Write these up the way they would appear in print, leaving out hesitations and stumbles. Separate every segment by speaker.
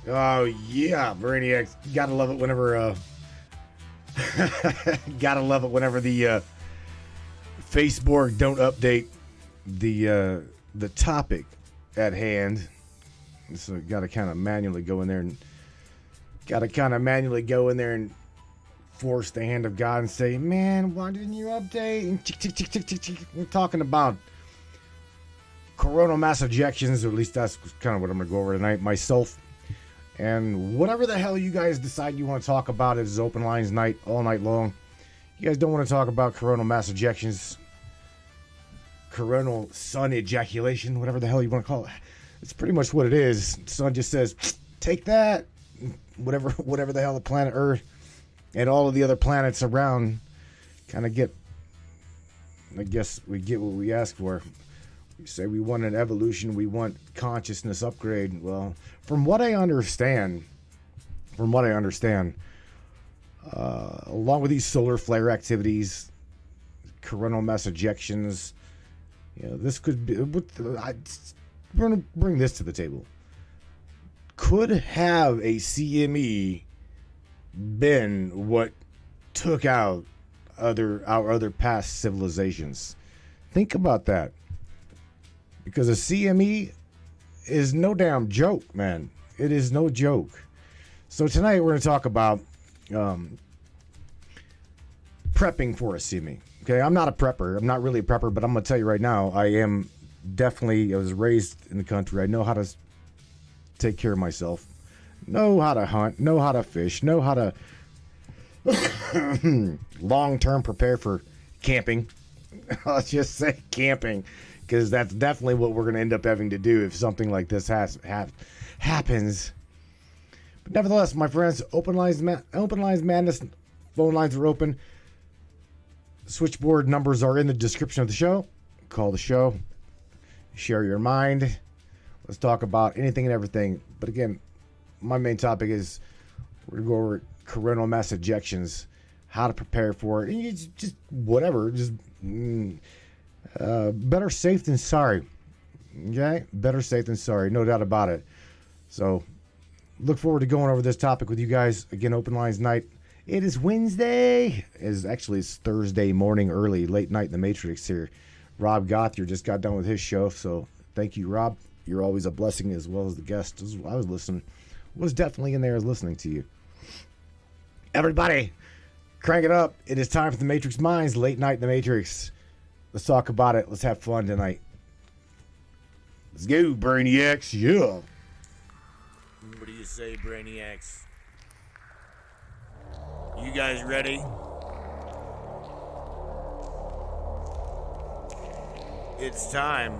Speaker 1: Oh yeah, Brainiacs. Gotta love it whenever gotta love it whenever the Facebook don't update the topic at hand. So gotta kind of manually go in there and force the hand of God and say, man, why didn't you update? And we're talking about coronal mass ejections, or at least that's kind of what I'm gonna go over tonight myself. And whatever the hell you guys decide you want to talk about, it is open lines night all night long. You guys don't want to talk about coronal mass ejections, coronal sun ejaculation, whatever the hell you want to call it. It's pretty much what it is. The sun just says, take that. Whatever the hell the planet Earth and all of the other planets around kind of get, I guess we get what we ask for. We say we want an evolution, we want consciousness upgrade. Well, from what I understand, along with these solar flare activities, coronal mass ejections, this could be. We're going to bring this to the table. Could have a CME been what took out our other past civilizations? Think about that. Because a CME is no damn joke, man. It is no joke. So tonight we're going to talk about prepping for a CME. Okay, I'm not a prepper. I'm not really a prepper, but I'm going to tell you right now, I was raised in the country. I know how to take care of myself. Know how to hunt. Know how to fish. Know how to long-term prepare for camping. I'll just say camping. Because that's definitely what we're going to end up having to do if something like this happens. But nevertheless, my friends, Open Lines Madness. Phone lines are open. Switchboard numbers are in the description of the show. Call the show. Share your mind. Let's talk about anything and everything. But again, my main topic is we're going to go over coronal mass ejections, how to prepare for it, and you just whatever. Just better safe than sorry. Okay? Better safe than sorry. No doubt about it. So, look forward to going over this topic with you guys. Again, Open Lines night. It is Wednesday. It's Thursday morning, late night in the Matrix here. Rob Gothier just got done with his show, so thank you, Rob. You're always a blessing, as well as the guest. I was definitely in there listening to you. Everybody, crank it up. It is time for the Matrix Minds, late night in the Matrix. Let's talk about it. Let's have fun tonight. Let's go, Brainiacs. Yeah.
Speaker 2: What do you say, Brainiacs? You guys ready? It's time.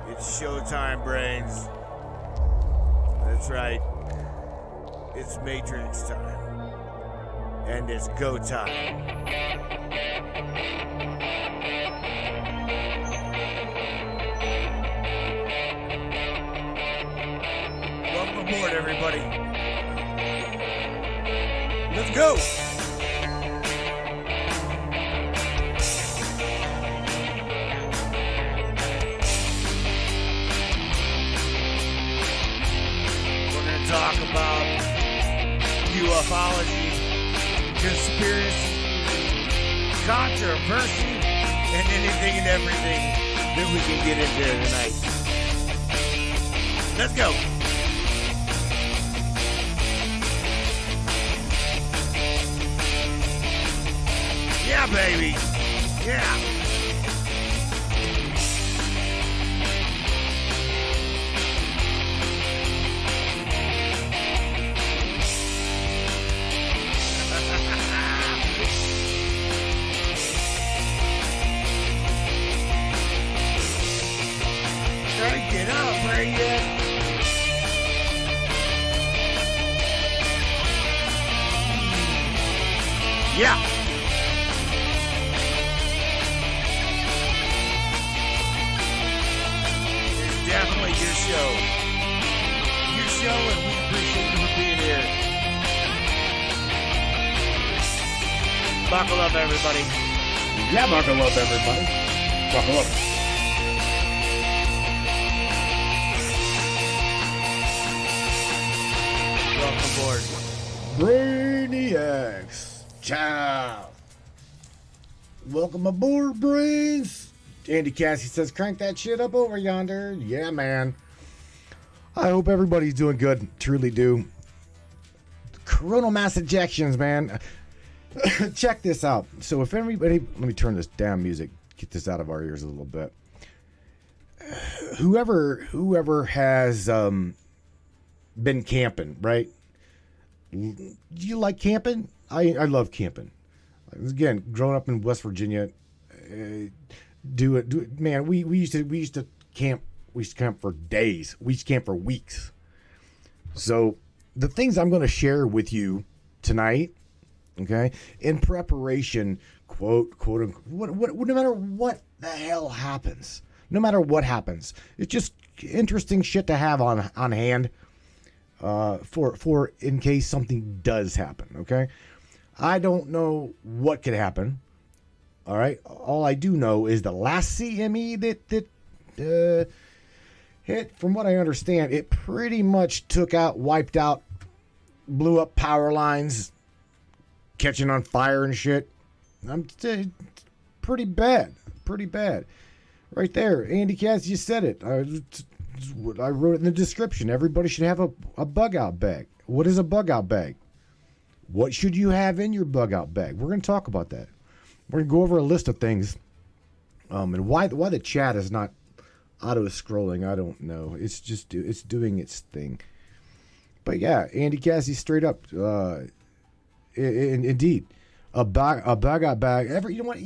Speaker 2: It's showtime, brains. That's right. It's Matrix time. And it's go time. Welcome aboard, everybody. Let's go. We're going to talk about ufology, conspiracy, controversy, and anything and everything that we can get into tonight. Let's go. Yeah, baby. Yeah. Get up, Brandon. Yeah. It's definitely your show. Your show, and we appreciate you for being here. Buckle up, everybody.
Speaker 1: Yeah, buckle up, everybody. Buckle up. Ciao. Welcome aboard, brains. Andy Cassie says, crank that shit up over yonder. Yeah, man. I hope everybody's doing good. Truly do. Coronal mass ejections, man. Check this out. So if everybody, let me turn this damn music, get this out of our ears a little bit. Whoever has been camping, right? Do you like camping? I love camping. Again, growing up in West Virginia, do it, man. We used to camp. We used to camp for days. We used to camp for weeks. So the things I'm going to share with you tonight, okay, in preparation, quote unquote, no matter what the hell happens, no matter what happens, it's just interesting shit to have on hand for in case something does happen. Okay, I don't know what could happen. All right, all I do know is the last CME that hit, from what I understand, it pretty much wiped out, blew up power lines, catching on fire and shit. Pretty bad. Right there. Andy Cass just said it. I wrote it in the description. Everybody should have a bug out bag. What is a bug out bag? What should you have in your bug out bag? We're going to talk about that. We're going to go over a list of things. And why the chat is not auto scrolling, I don't know. It's just it's doing its thing. But yeah, Andy Cassie straight up, indeed, a bug out bag. You know what?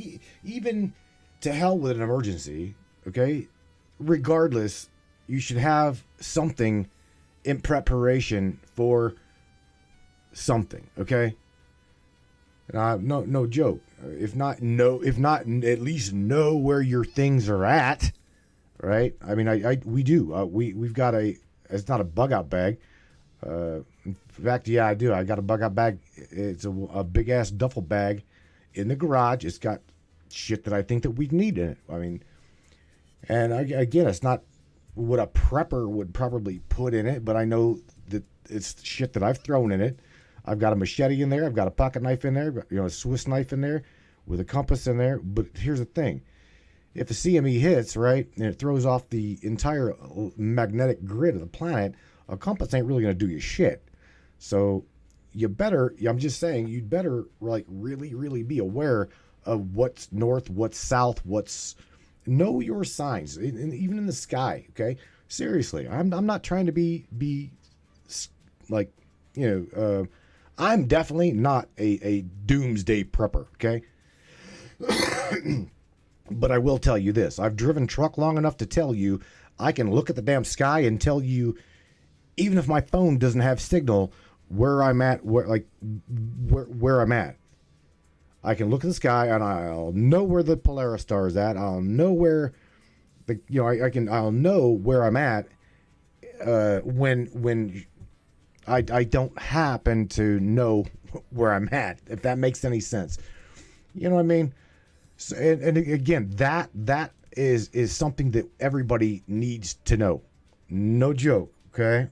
Speaker 1: Even to hell with an emergency. Okay, regardless, you should have something in preparation for something. Okay. No joke. If not, at least know where your things are at, right? I mean, we do. We've got it's not a bug out bag. In fact, yeah, I do. I got a bug out bag. It's a big ass duffel bag in the garage. It's got shit that I think that we need in it. I mean, and again, it's not what a prepper would probably put in it, but I know that it's shit that I've thrown in it. I've got a machete in there. I've got a pocket knife in there. A Swiss knife in there with a compass in there. But here's the thing. If a CME hits, right, and it throws off the entire magnetic grid of the planet, a compass ain't really going to do you shit. So I'm just saying, you'd better like really, really be aware of what's north, what's south, know your signs, even in the sky, okay? Seriously, I'm not trying to be like, I'm definitely not a doomsday prepper, okay? But I will tell you this. I've driven truck long enough to tell you I can look at the damn sky and tell you, even if my phone doesn't have signal, where I'm at, where I'm at. I can look at the sky and I'll know where the Polaris star is at. I'll know where I'll know where I'm at when I don't happen to know where I'm at, if that makes any sense. You know what I mean? So, and again, that is something that everybody needs to know. No joke, okay?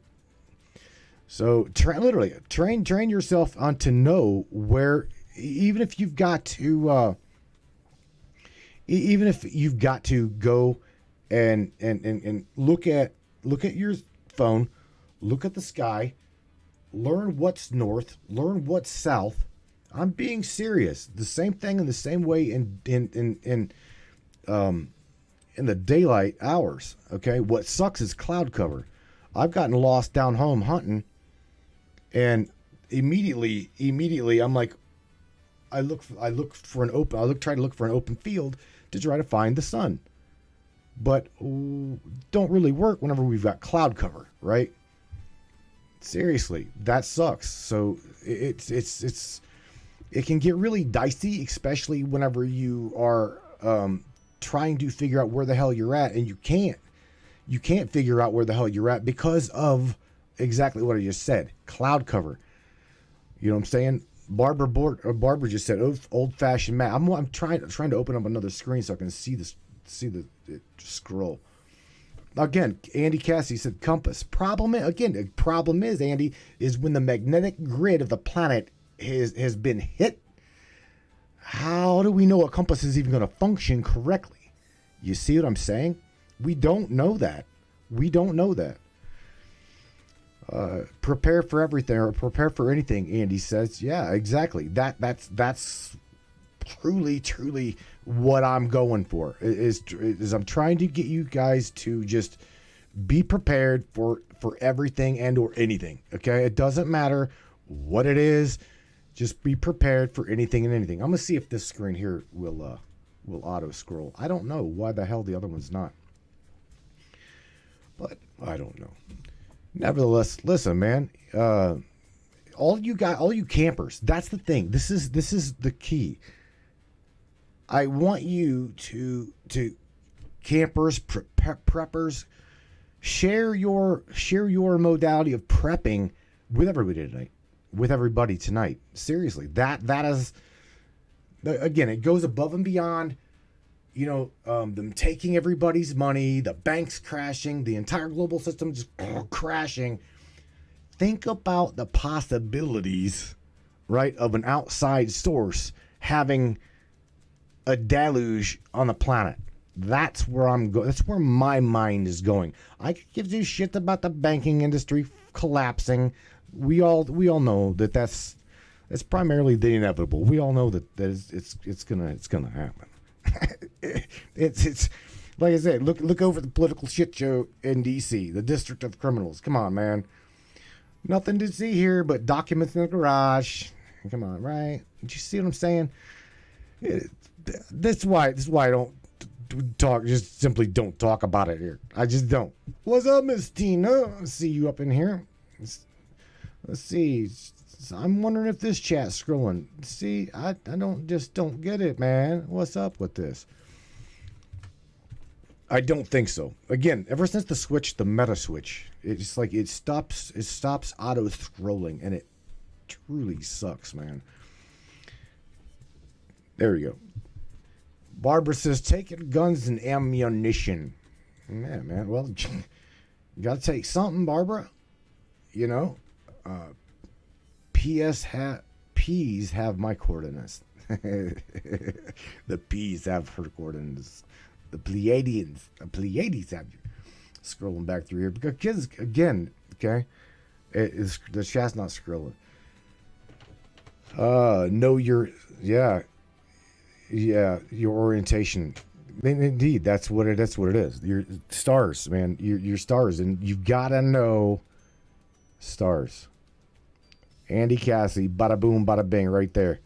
Speaker 1: So train yourself on to know where, even if you've got to go and look at your phone, look at the sky, learn what's north, learn what's south. I'm being serious. The same thing in the same way in the daylight hours. Okay. What sucks is cloud cover. I've gotten lost down home hunting, and immediately I'm like, try to look for an open field to try to find the sun. But don't really work whenever we've got cloud cover, right? Seriously, that sucks. So it can get really dicey, especially whenever you are trying to figure out where the hell you're at, and you can't figure out where the hell you're at because of exactly what I just said, cloud cover. You know what I'm saying? Barbara just said old-fashioned map. I'm trying to open up another screen so I can see the scroll. Again, Andy Cassie said compass. Problem is, Andy, is when the magnetic grid of the planet has been hit how do we know a compass is even going to function correctly? You see what I'm saying? We don't know that. We don't know that. Prepare for everything, or prepare for anything, Andy says. Yeah, exactly. That's truly what I'm going for. Is I'm trying to get you guys to just be prepared for everything and or anything. Okay, it doesn't matter what it is. Just be prepared for anything and anything. I'm gonna see if this screen here will auto scroll. I don't know why the hell the other one's not, but I don't know. Nevertheless, listen, man. All you campers. That's the thing. This is the key. I want you to campers, preppers, share your modality of prepping with everybody tonight. With everybody tonight. Seriously, that is, again, it goes above and beyond. Them taking everybody's money, the banks crashing, the entire global system just crashing. Think about the possibilities, right, of an outside source having a deluge on the planet. That's where I'm going. That's where my mind is going. I could give you shit about the banking industry collapsing. We all know that's primarily the inevitable. We all know that it's gonna happen. it's like I said. Look over the political shit show in D.C., the District of Criminals. Come on, man. Nothing to see here but documents in the garage. Come on, right? Did you see what I'm saying? This is why I don't talk. Just simply don't talk about it here. I just don't. What's up, Miss Tina? I see you up in here. Let's see. I'm wondering if this chat's scrolling. See, I don't get it, man. What's up with this? I don't think so. Again, ever since the meta switch, it's like it stops auto scrolling, and it truly sucks, man. There we go. Barbara says, taking guns and ammunition. Yeah, man. Well, you gotta take something, Barbara. P's have my coordinates. The P's have her coordinates. The Pleiadians have you. Scrolling back through here because again, okay, the chat's not scrolling. Know your your orientation. Indeed, that's what it is. Your stars, man. Your stars, and you've gotta know stars. Andy Cassie, bada boom, bada bing, right there.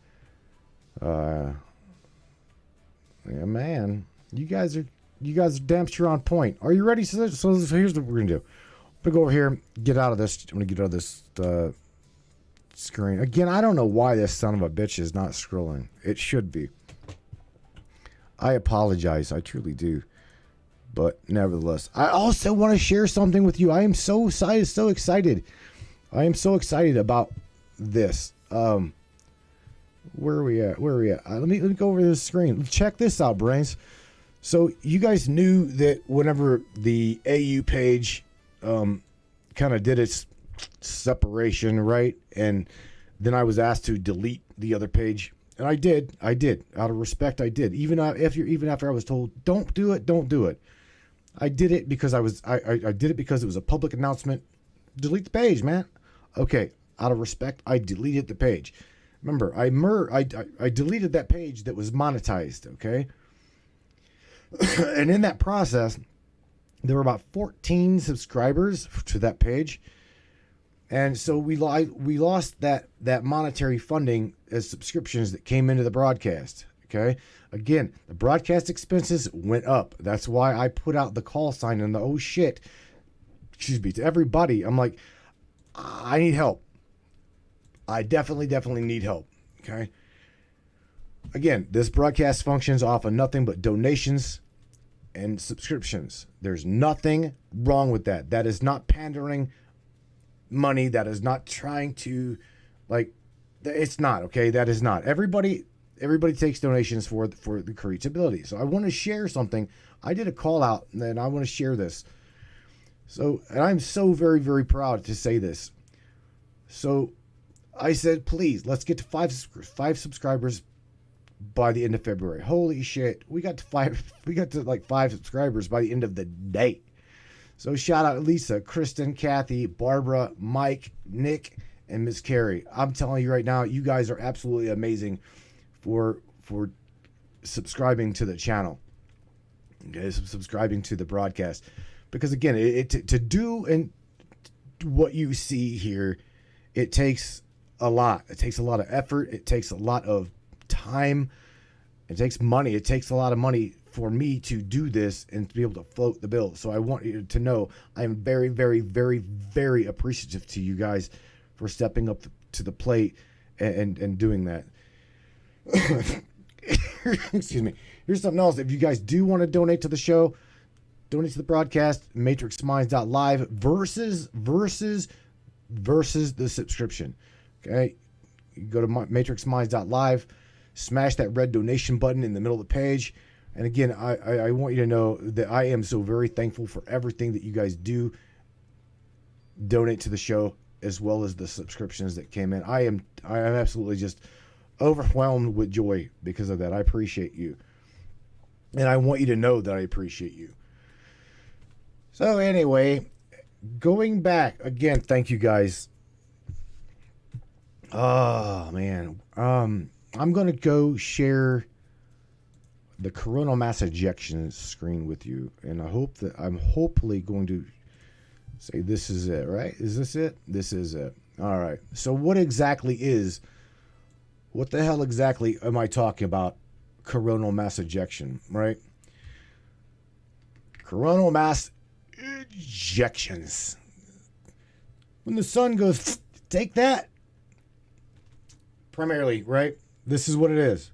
Speaker 1: Yeah, man. You guys are damn sure on point. Are you ready? So here's what we're gonna do. I'm gonna go over here, get out of this. I'm gonna get out of this screen again. I don't know why this son of a bitch is not scrolling. It should be. I apologize. I truly do. But nevertheless, I also want to share something with you. I am so excited. I am so excited about this. Where are we at? Let me go over this screen. Check this out, brains. So you guys knew that whenever the AU page kind of did its separation, right? And then I was asked to delete the other page. And I did. Out of respect, I did. Even after I was told, don't do it. I did it because I did it because it was a public announcement. Delete the page, man. Okay. Out of respect, I deleted the page. Remember, I deleted that page that was monetized, okay? And in that process, there were about 14 subscribers to that page. And so we lost that monetary funding as subscriptions that came into the broadcast, okay? Again, the broadcast expenses went up. That's why I put out the call sign and the oh shit, to everybody. I'm like, I need help. I definitely need help, okay? Again, this broadcast functions off of nothing but donations and subscriptions. There's nothing wrong with that. That is not pandering money. That is not trying to, it's not, okay? That is not. Everybody takes donations for the creatability. So I want to share something. I did a call out, and I want to share this. So, and I'm so very, very proud to say this. So I said, please, let's get to five subscribers by the end of February. Holy shit. We got to like 5 subscribers by the end of the day. So shout out Lisa, Kristen, Kathy, Barbara, Mike, Nick, and Miss Carrie. I'm telling you right now, you guys are absolutely amazing for subscribing to the channel. Okay, subscribing to the broadcast. Because again, to do and what you see here, it takes a lot. It takes a lot of effort. It takes a lot of time. It takes money. It takes a lot of money for me to do this and to be able to float the bill. So I want you to know I am very, very, very, very appreciative to you guys for stepping up to the plate and doing that. Excuse me. Here's something else. If you guys do want to donate to the show, donate to the broadcast, matrixminds.live versus the subscription. Okay? You go to matrixminds.live, smash that red donation button in the middle of the page. And again, I want you to know that I am so very thankful for everything that you guys do donate to the show, as well as the subscriptions that came in. I am absolutely just overwhelmed with joy because of that. I appreciate you. And I want you to know that I appreciate you. So anyway, going back again, thank you guys. Oh man. I'm going to go share the coronal mass ejection screen with you, and I hope that I'm hopefully going to say this is it, right? Is this it? This is it. All right. So what the hell exactly am I talking about? Coronal mass ejection, right? Coronal mass ejections. When the sun goes, take that. Primarily, right? This is what it is.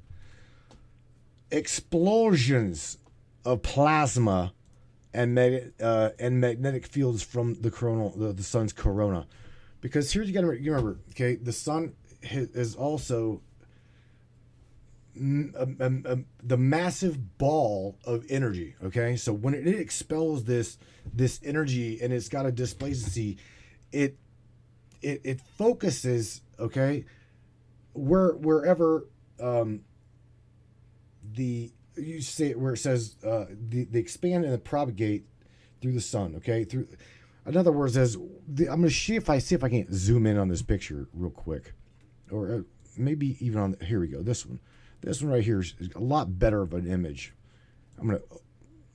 Speaker 1: Explosions of plasma and magnetic fields from the sun's corona. Because here you got to remember, okay, the sun is also the massive ball of energy. Okay, so when it expels this energy and it's got a displacency, it focuses, okay, wherever you say it, where it says they expand and propagate through the sun. Okay, in other words, I'm going to see if I can zoom in on this picture real quick, or maybe even on here we go. This one right here is a lot better of an image.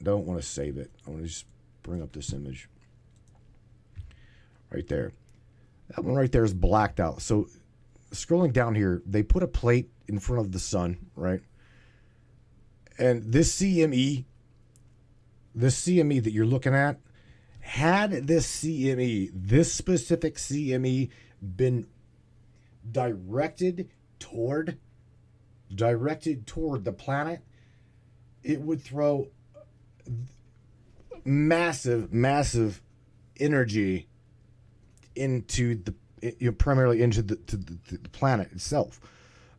Speaker 1: Don't want to save it. I want to just bring up this image right there. That one right there is blacked out. So scrolling down here, they put a plate in front of the sun, right? And this CME that you're looking at, had this specific CME been directed toward the planet, it would throw massive energy into primarily into the planet itself,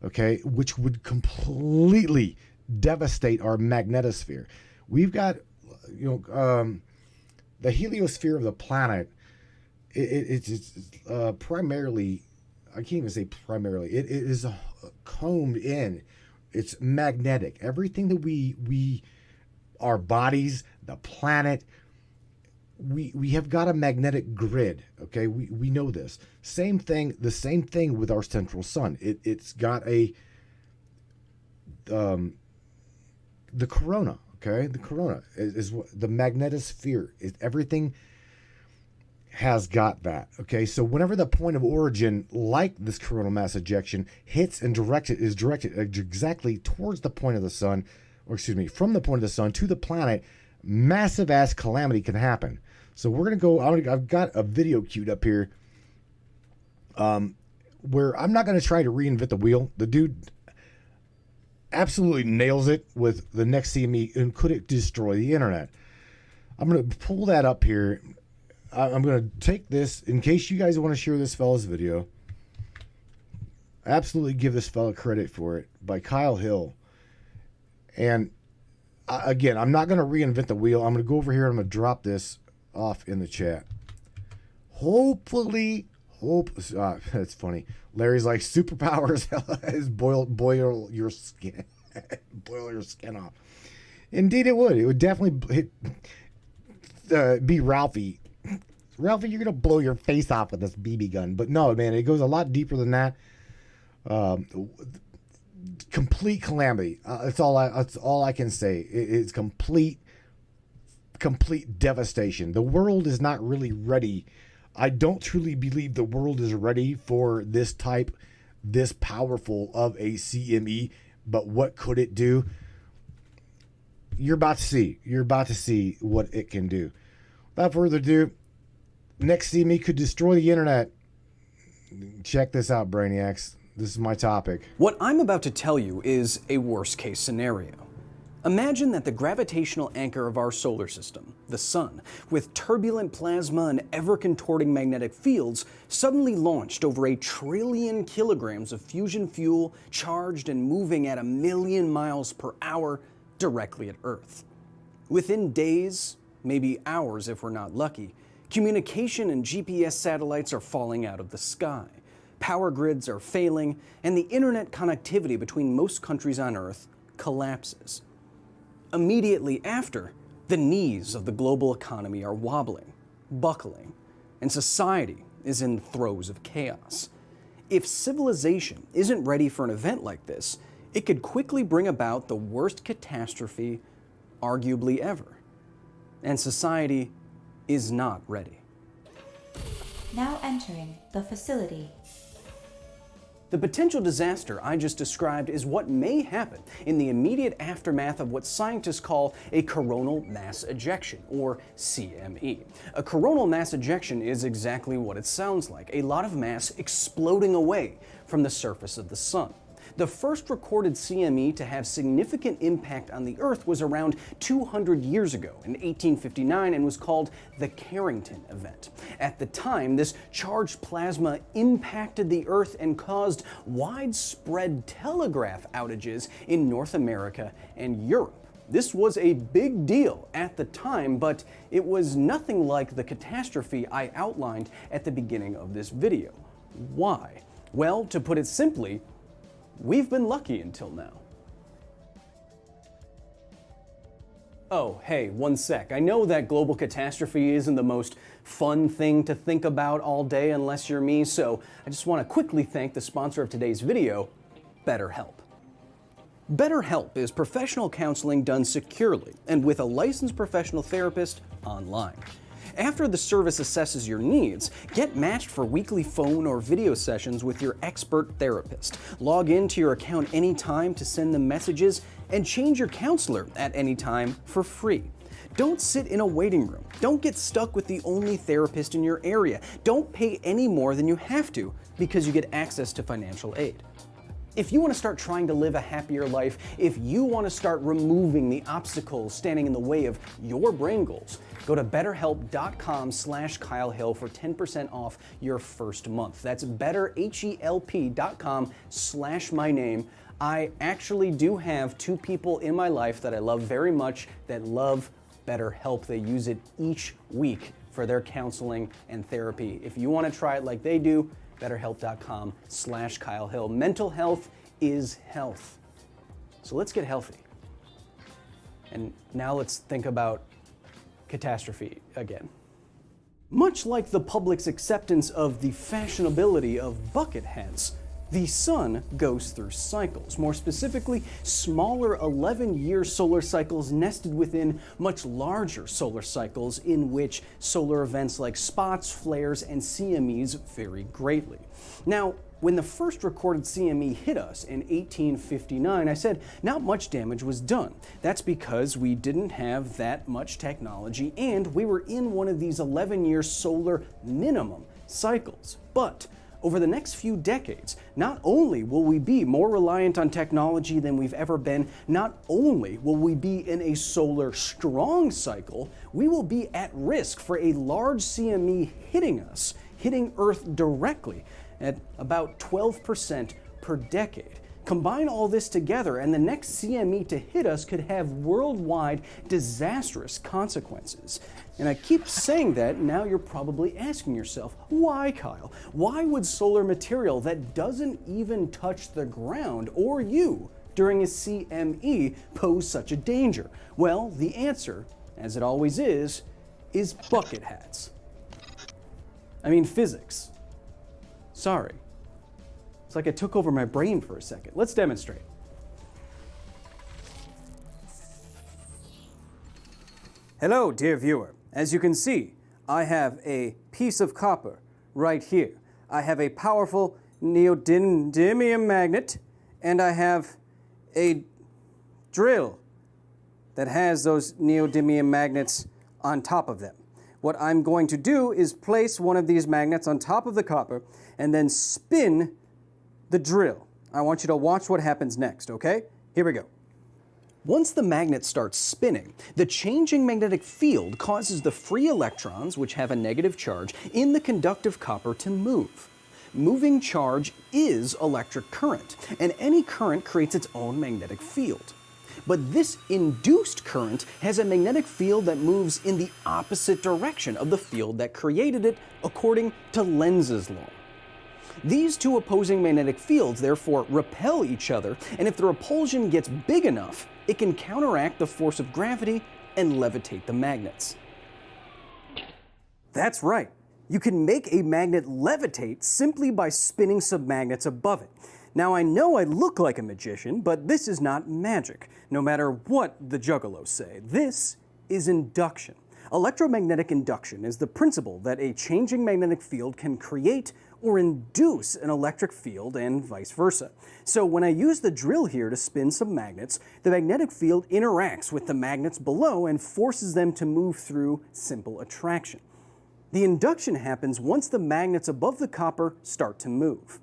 Speaker 1: okay, which would completely devastate our magnetosphere. We've got, the heliosphere of the planet. It's primarily, I can't even say primarily. It is combed in. It's magnetic. Everything that we our bodies, the planet, we have got a magnetic grid. Okay, we know this. The same thing with our central sun. It's got the corona. Okay, the corona is what the magnetosphere is. Everything has got that. Okay, so whenever the point of origin, like this coronal mass ejection, hits and is directed exactly towards the point of the sun, or excuse me, from the point of the sun to the planet, massive ass calamity can happen. So we're gonna go. I've got a video queued up here, where I'm not gonna try to reinvent the wheel. The dude absolutely nails it with the next CME, and could it destroy the internet? I'm gonna pull that up here. I'm gonna take this in case you guys want to share this fella's video. Absolutely give this fella credit for it, by Kyle Hill. And again, I'm not gonna reinvent the wheel. I'm gonna go over here and I'm gonna drop this off in the chat. Hopefully, that's funny. Larry's like, superpowers is boil your skin. Boil your skin off. Indeed, it would. It would definitely be Ralphie. Ralphie, you're gonna blow your face off with this BB gun. But no, man, it goes a lot deeper than that. Complete calamity. That's all I can say. It's complete devastation. The world is not really ready. I don't truly believe the world is ready for this powerful of a CME. But what could it do? You're about to see. You're about to see what it can do. Without further ado, next CME could destroy the internet. Check this out, Brainiacs. This is my topic.
Speaker 3: What I'm about to tell you is a worst-case scenario. Imagine that the gravitational anchor of our solar system, the sun, with turbulent plasma and ever-contorting magnetic fields, suddenly launched over 1 trillion kilograms of fusion fuel charged and moving at 1 million miles per hour directly at Earth. Within days, maybe hours if we're not lucky, communication and GPS satellites are falling out of the sky. Power grids are failing, and the internet connectivity between most countries on Earth collapses. Immediately after, the knees of the global economy are wobbling, buckling, and society is in the throes of chaos. If civilization isn't ready for an event like this, it could quickly bring about the worst catastrophe, arguably ever. And society is not ready.
Speaker 4: Now entering the facility.
Speaker 3: The potential disaster I just described is what may happen in the immediate aftermath of what scientists call a coronal mass ejection, or CME. A coronal mass ejection is exactly what it sounds like, a lot of mass exploding away from the surface of the sun. The first recorded CME to have significant impact on the Earth was around 200 years ago in 1859 and was called the Carrington event. At the time, this charged plasma impacted the Earth and caused widespread telegraph outages in North America and Europe. This was a big deal at the time, but it was nothing like the catastrophe I outlined at the beginning of this video. Why? Well, to put it simply, we've been lucky until now. Oh, hey, one sec. I know that global catastrophe isn't the most fun thing to think about all day unless you're me, so I just want to quickly thank the sponsor of today's video, BetterHelp. BetterHelp is professional counseling done securely and with a licensed professional therapist online. After the service assesses your needs, get matched for weekly phone or video sessions with your expert therapist. Log into your account anytime to send them messages and change your counselor at any time for free. Don't sit in a waiting room. Don't get stuck with the only therapist in your area. Don't pay any more than you have to because you get access to financial aid. If you want to start trying to live a happier life, if you want to start removing the obstacles standing in the way of your brain goals, go to betterhelp.com/Kyle Hill for 10% off your first month. That's betterhelp.com/my name. I actually do have 2 people in my life that I love very much that love BetterHelp. They use it each week for their counseling and therapy. If you want to try it like they do, betterhelp.com/Kyle Hill. Mental health is health. So let's get healthy. And now let's think about catastrophe again. Much like the public's acceptance of the fashionability of bucket hats, the sun goes through cycles, more specifically, smaller 11-year solar cycles nested within much larger solar cycles in which solar events like spots, flares, and CMEs vary greatly. Now, when the first recorded CME hit us in 1859, I said not much damage was done. That's because we didn't have that much technology and we were in one of these 11-year solar minimum cycles. But over the next few decades, not only will we be more reliant on technology than we've ever been, not only will we be in a solar strong cycle, we will be at risk for a large CME hitting us, hitting Earth directly at about 12% per decade. Combine all this together and the next CME to hit us could have worldwide disastrous consequences. And I keep saying that, now you're probably asking yourself, why, Kyle? Why would solar material that doesn't even touch the ground or you during a CME pose such a danger? Well, the answer, as it always is bucket hats. I mean, physics. Sorry. It's like I took over my brain for a second. Let's demonstrate. Hello, dear viewer. As you can see, I have a piece of copper right here. I have a powerful neodymium magnet, and I have a drill that has those neodymium magnets on top of them. What I'm going to do is place one of these magnets on top of the copper and then spin the drill. I want you to watch what happens next, okay? Here we go. Once the magnet starts spinning, the changing magnetic field causes the free electrons, which have a negative charge, in the conductive copper to move. Moving charge is electric current, and any current creates its own magnetic field. But this induced current has a magnetic field that moves in the opposite direction of the field that created it, according to Lenz's law. These two opposing magnetic fields therefore repel each other, and if the repulsion gets big enough, it can counteract the force of gravity and levitate the magnets. That's right. You can make a magnet levitate simply by spinning some magnets above it. Now, I know I look like a magician, but this is not magic, no matter what the juggalos say. This is induction. Electromagnetic induction is the principle that a changing magnetic field can create or induce an electric field and vice versa. So when I use the drill here to spin some magnets, the magnetic field interacts with the magnets below and forces them to move through simple attraction. The induction happens once the magnets above the copper start to move.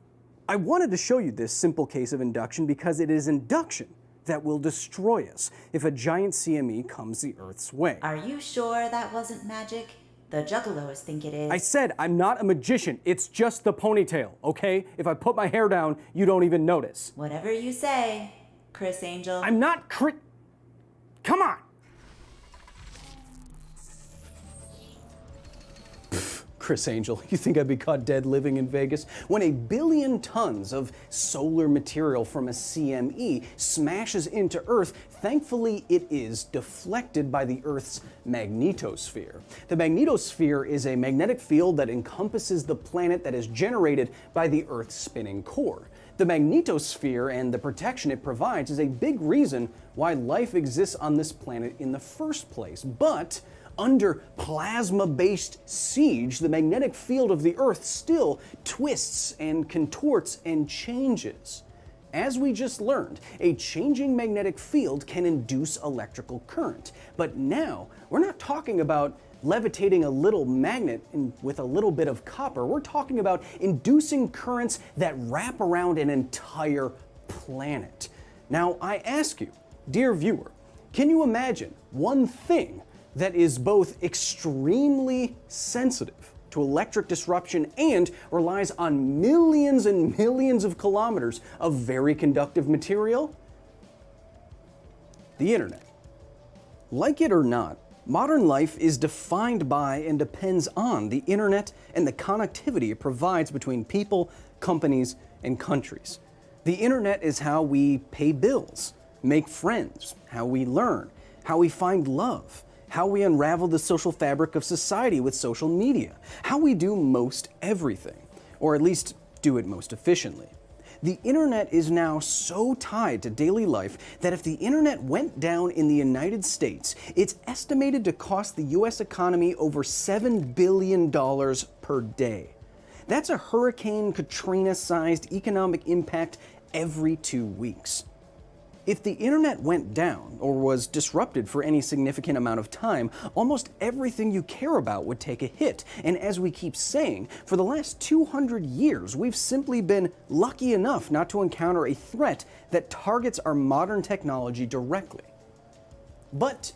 Speaker 3: I wanted to show you this simple case of induction because it is induction that will destroy us if a giant CME comes the Earth's way.
Speaker 4: Are you sure that wasn't magic? The juggalos think it is.
Speaker 3: I said I'm not a magician. It's just the ponytail, okay? If I put my hair down, you don't even notice.
Speaker 4: Whatever you say, Chris Angel.
Speaker 3: I'm not Come on! Chris Angel, you think I'd be caught dead living in Vegas? When 1 billion tons of solar material from a CME smashes into Earth, thankfully it is deflected by the Earth's magnetosphere. The magnetosphere is a magnetic field that encompasses the planet that is generated by the Earth's spinning core. The magnetosphere and the protection it provides is a big reason why life exists on this planet in the first place. But under plasma-based siege, the magnetic field of the Earth still twists and contorts and changes. As we just learned, a changing magnetic field can induce electrical current. But now, we're not talking about levitating a little magnet with a little bit of copper. We're talking about inducing currents that wrap around an entire planet. Now, I ask you, dear viewer, can you imagine one thing that is both extremely sensitive to electric disruption and relies on millions and millions of kilometers of very conductive material? The internet. Like it or not, modern life is defined by and depends on the internet and the connectivity it provides between people, companies, and countries. The internet is how we pay bills, make friends, how we learn, how we find love, how we unravel the social fabric of society with social media, how we do most everything, or at least do it most efficiently. The internet is now so tied to daily life that if the internet went down in the United States, it's estimated to cost the US economy over $7 billion per day. That's a Hurricane Katrina-sized economic impact every 2 weeks. If the internet went down or was disrupted for any significant amount of time, almost everything you care about would take a hit. And as we keep saying, for the last 200 years, we've simply been lucky enough not to encounter a threat that targets our modern technology directly. But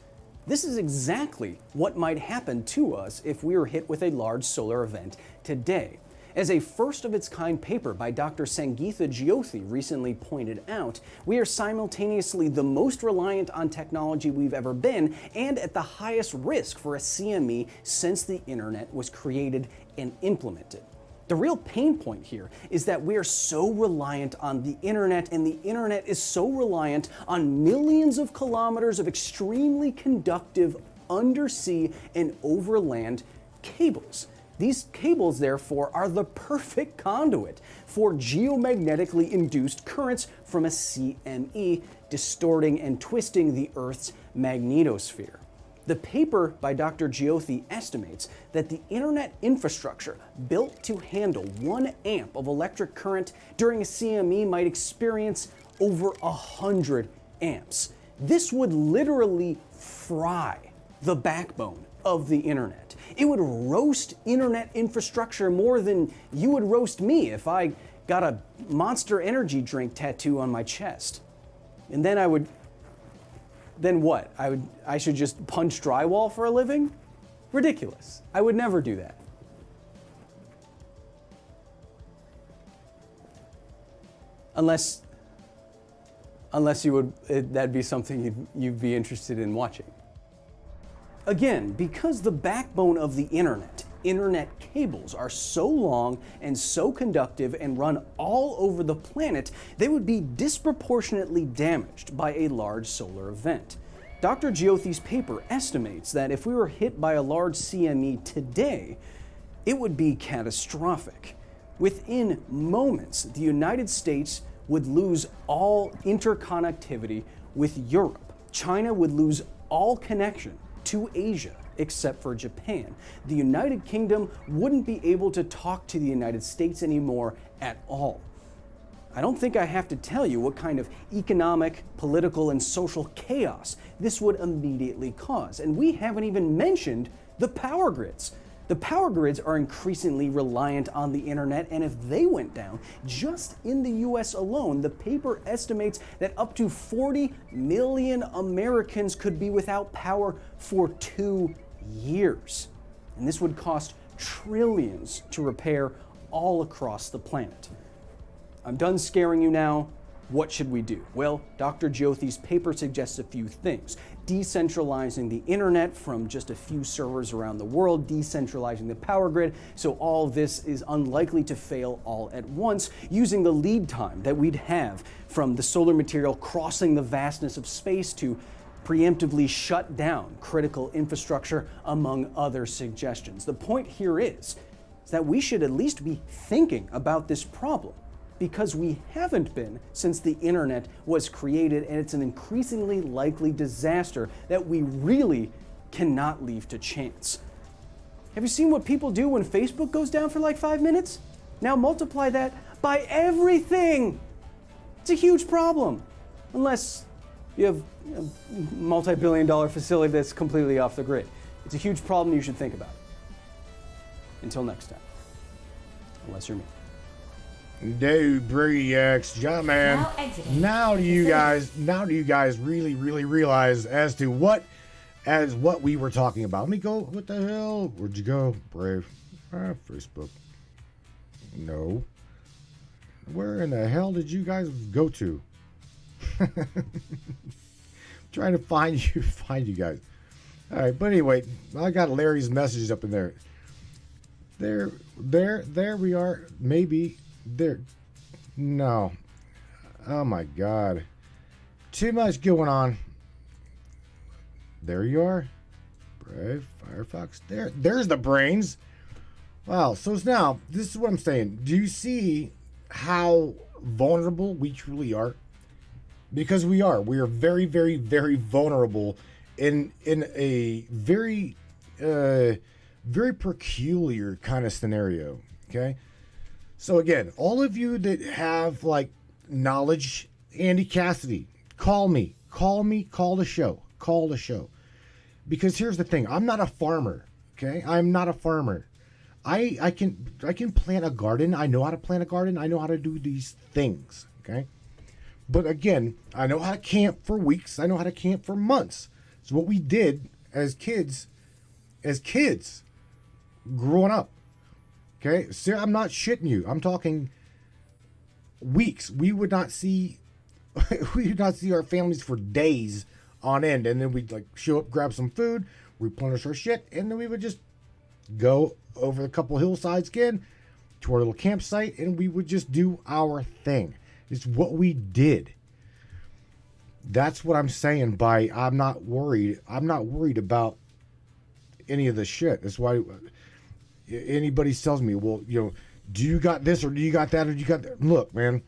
Speaker 3: this is exactly what might happen to us if we were hit with a large solar event today. As a first-of-its-kind paper by Dr. Sangeetha Jyothi recently pointed out, we are simultaneously the most reliant on technology we've ever been and at the highest risk for a CME since the internet was created and implemented. The real pain point here is that we are so reliant on the internet, and the internet is so reliant on millions of kilometers of extremely conductive undersea and overland cables. These cables, therefore, are the perfect conduit for geomagnetically induced currents from a CME, distorting and twisting the Earth's magnetosphere. The paper by Dr. Giothi estimates that the internet infrastructure built to handle 1 amp of electric current during a CME might experience over 100 amps. This would literally fry the backbone of the internet. It would roast internet infrastructure more than you would roast me if I got a Monster Energy drink tattoo on my chest. And then then what? I should just punch drywall for a living? Ridiculous. I would never do that. Unless you would, that'd be something you'd be interested in watching. Again, because the backbone of the internet cables are so long and so conductive and run all over the planet, they would be disproportionately damaged by a large solar event. Dr. Giothi's paper estimates that if we were hit by a large CME today, it would be catastrophic. Within moments, the United States would lose all interconnectivity with Europe. China would lose all connection to Asia, except for Japan. The United Kingdom wouldn't be able to talk to the United States anymore at all. I don't think I have to tell you what kind of economic, political, and social chaos this would immediately cause. And we haven't even mentioned the power grids. The power grids are increasingly reliant on the internet, and if they went down, just in the US alone, the paper estimates that up to 40 million Americans could be without power for 2 years. And this would cost trillions to repair all across the planet. I'm done scaring you now. What should we do? Well, Dr. Giothi's paper suggests a few things. Decentralizing the internet from just a few servers around the world, decentralizing the power grid, so all this is unlikely to fail all at once, using the lead time that we'd have from the solar material crossing the vastness of space to preemptively shut down critical infrastructure, among other suggestions. The point here is that we should at least be thinking about this problem, because we haven't been since the internet was created, and it's an increasingly likely disaster that we really cannot leave to chance. Have you seen what people do when Facebook goes down for like 5 minutes? Now multiply that by everything. It's a huge problem, unless you have a multi-billion-dollar facility that's completely off the grid. It's a huge problem you should think about. Until next time, unless you're me.
Speaker 1: Dude, Briax, John, man.
Speaker 4: Now exiting.
Speaker 1: Now do you guys really realize as what we were talking about? Let me go. What the hell? Where'd you go, Brave? Facebook. No. Where in the hell did you guys go to? Trying to find you guys. All right, but anyway, I got Larry's messages up in there. There we are. Maybe. There, no. Oh my God. Too much going on. There you are. Brave Firefox. There's the brains. Wow. So it's now, this is what I'm saying. Do you see how vulnerable we truly are? Because we are. We are very, very, very vulnerable in a very, very peculiar kind of scenario. Okay. So again, all of you that have like knowledge, Andy Cassidy, call the show. Because here's the thing, I'm not a farmer, okay? I'm not a farmer. I can plant a garden. I know how to plant a garden. I know how to do these things, okay? But again, I know how to camp for weeks. I know how to camp for months. It's what we did as kids growing up. Okay, so I'm not shitting you. I'm talking weeks. We would not see our families for days on end, and then we'd like show up, grab some food, replenish our shit, and then we would just go over a couple hillsides again, to our little campsite, and we would just do our thing. It's what we did. That's what I'm saying by I'm not worried. I'm not worried about any of the shit. That's why anybody tells me, well, do you got this or do you got that or do you got that? Look, man,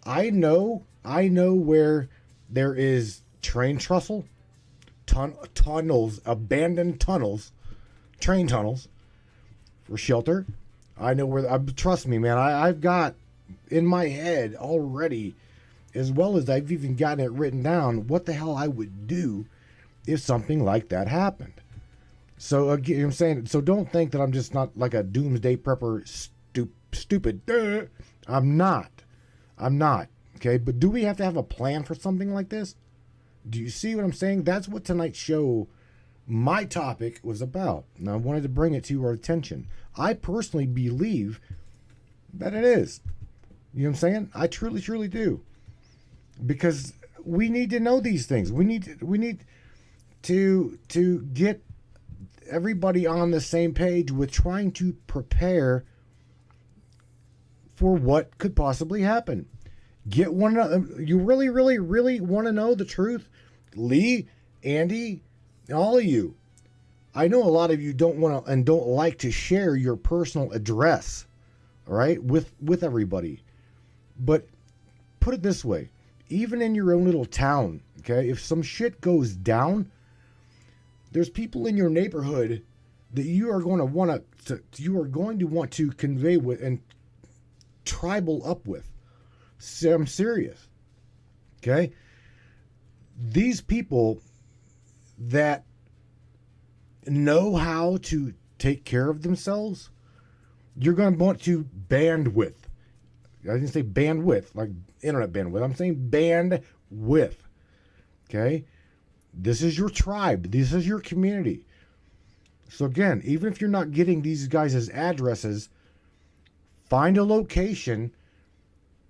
Speaker 1: I know where there is train trestle, tunnels, abandoned tunnels, train tunnels for shelter. I know where, trust me, man, I've got in my head already, as well as I've even gotten it written down, what the hell I would do if something like that happened. So again, I'm saying, so don't think that I'm just not like a doomsday prepper, stupid. I'm not. Okay, but do we have to have a plan for something like this? Do you see what I'm saying? That's what tonight's show, my topic, was about. And I wanted to bring it to our attention. I personally believe that it is. You know what I'm saying? I truly, truly do. Because we need to know these things. We need to get everybody on the same page with trying to prepare for what could possibly happen. Get one another. You really, really, really want to know the truth? Lee, Andy, all of you. I know a lot of you don't want to and don't like to share your personal address, all right, with everybody. But put it this way, even in your own little town, okay, if some shit goes down, there's people in your neighborhood that you are going to want to convey with and tribal up with. So I'm serious. Okay? These people that know how to take care of themselves, you're going to want to band with. I didn't say bandwidth, like internet bandwidth. I'm saying band with. Okay? This is your tribe. This is your community. So again, even if you're not getting these guys' addresses, find a location,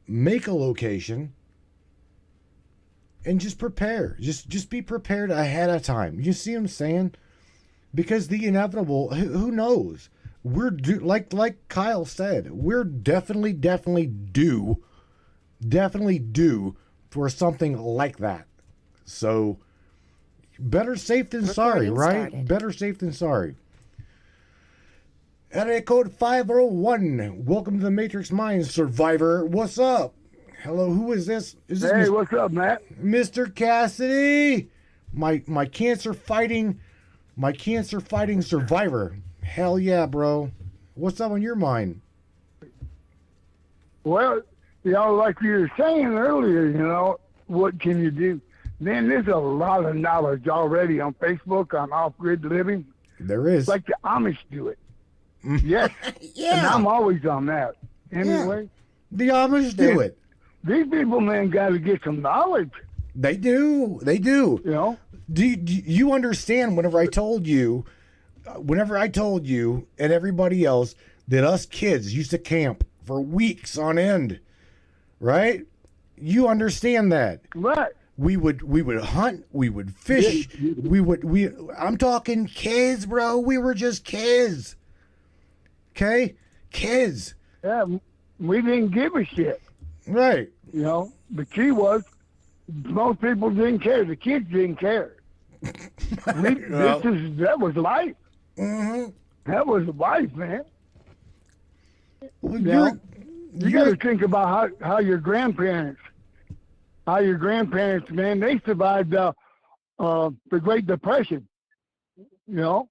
Speaker 1: make a location, and just prepare. Just be prepared ahead of time. You see what I'm saying? Because the inevitable, who knows? We're due, like Kyle said, we're definitely due for something like that. So better safe than sorry, right?
Speaker 5: Started.
Speaker 1: Better safe than sorry. Area code 501. Welcome to the Matrix Mind, Survivor. What's up? Hello, who is this? Is this
Speaker 6: Hey, what's up, Matt?
Speaker 1: Mr. Cassidy? My cancer fighting survivor. Hell yeah, bro. What's up on your mind?
Speaker 6: Well, like you were saying earlier, what can you do? Man, there's a lot of knowledge already on Facebook on off-grid living.
Speaker 1: There is.
Speaker 6: Like the Amish do it. Yes.
Speaker 1: Yeah.
Speaker 6: And I'm always on that. Anyway.
Speaker 1: The Amish do it.
Speaker 6: These people, man, got to get some knowledge.
Speaker 1: They do. Do you understand whenever I told you and everybody else that us kids used to camp for weeks on end, right? You understand that.
Speaker 6: Right.
Speaker 1: We would hunt, we would fish, I'm talking kids, bro. We were just kids. Okay? Kids.
Speaker 6: Yeah, we didn't give a shit.
Speaker 1: Right.
Speaker 6: The key was most people didn't care. The kids didn't care. That was life.
Speaker 1: Mm-hmm.
Speaker 6: That was life, man.
Speaker 1: Well,
Speaker 6: You got to think about how your grandparents, man, they survived the Great Depression. This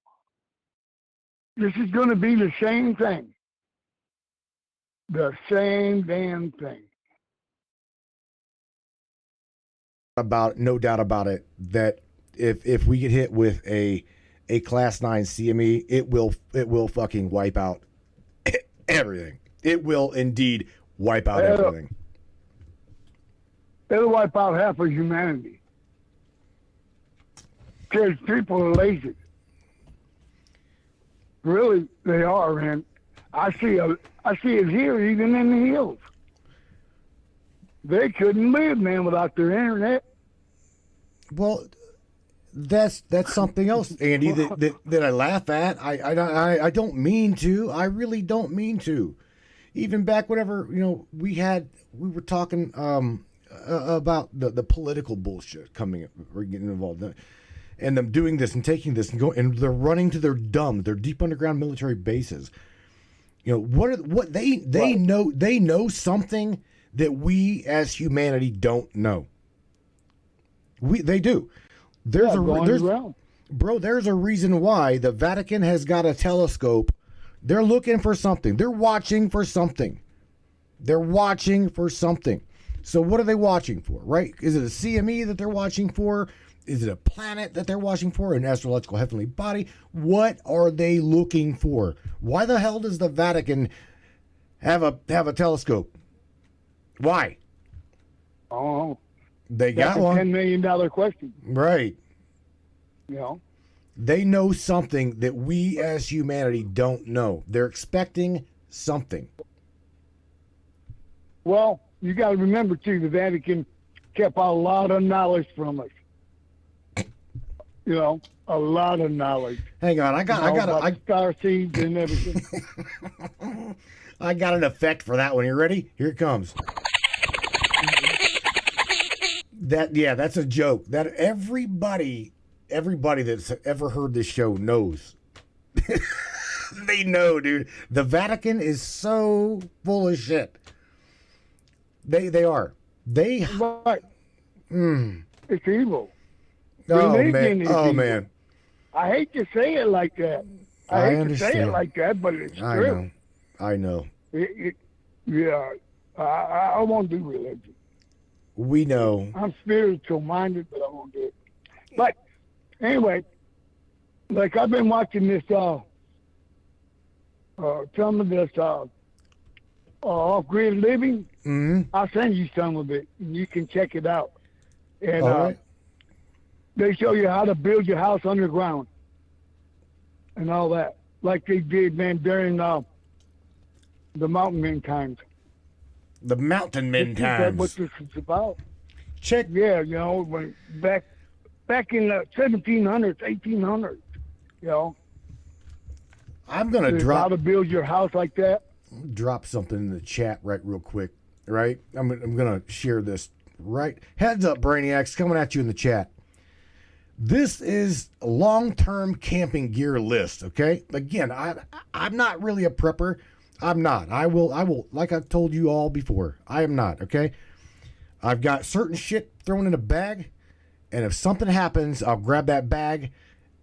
Speaker 6: is going to be the same thing. The same damn thing.
Speaker 1: No doubt about it, that if we get hit with a class 9 CME, it will fucking wipe out everything. It will indeed wipe out everything.
Speaker 6: It'll wipe out half of humanity. Because people are lazy. Really, they are, man. I see it here, even in the hills. They couldn't live, man, without their internet.
Speaker 1: Well, that's something else, Andy, that I laugh at. I don't mean to. I really don't mean to. even back whenever, we were talking about the political bullshit coming or getting involved, and them doing this and taking this and going, and they're running to their deep underground military bases. What they know, they know something that we as humanity don't know. They do. There's a reason why the Vatican has got a telescope. They're looking for something. They're watching for something. So what are they watching for, right? Is it a CME that they're watching for? Is it a planet that they're watching for? An astrological heavenly body? What are they looking for? Why the hell does the Vatican have a telescope? Why?
Speaker 6: Oh,
Speaker 1: they got one.
Speaker 6: $10 million question.
Speaker 1: Right.
Speaker 6: They
Speaker 1: know something that we as humanity don't know. They're expecting something.
Speaker 6: Well, you got to remember too, the Vatican kept a lot of knowledge from us. A lot of knowledge.
Speaker 1: Hang on, I got
Speaker 6: star seeds and everything.
Speaker 1: I got an effect for that one. You ready? Here it comes. That's a joke. That everybody that's ever heard this show knows. They know, dude. The Vatican is so full of shit. They are.
Speaker 6: But it's evil.
Speaker 1: Oh
Speaker 6: Religion is evil.
Speaker 1: Man.
Speaker 6: I hate to say it like that. I hate to say it like that, but it's true.
Speaker 1: I know.
Speaker 6: I won't do religion.
Speaker 1: We know.
Speaker 6: I'm spiritual minded, but I won't do it. But anyway, like I've been watching this some of this off-grid living.
Speaker 1: Mm-hmm.
Speaker 6: I'll send you some of it, and you can check it out. And
Speaker 1: right.
Speaker 6: They show you how to build your house underground and all that, like they did, man, during the mountain men times.
Speaker 1: The mountain men times.
Speaker 6: That's what this is about.
Speaker 1: Check.
Speaker 6: Yeah, when back in the 1700s, 1800s,
Speaker 1: I'm gonna drop
Speaker 6: how to build your house like that.
Speaker 1: Drop something in the chat real quick. Right, I'm gonna share this. Right, heads up, Brainiacs, coming at you in the chat. This is a long-term camping gear list. Okay, again, I'm not really a prepper. I'm not. I will. Like I've told you all before, I am not. Okay, I've got certain shit thrown in a bag, and if something happens, I'll grab that bag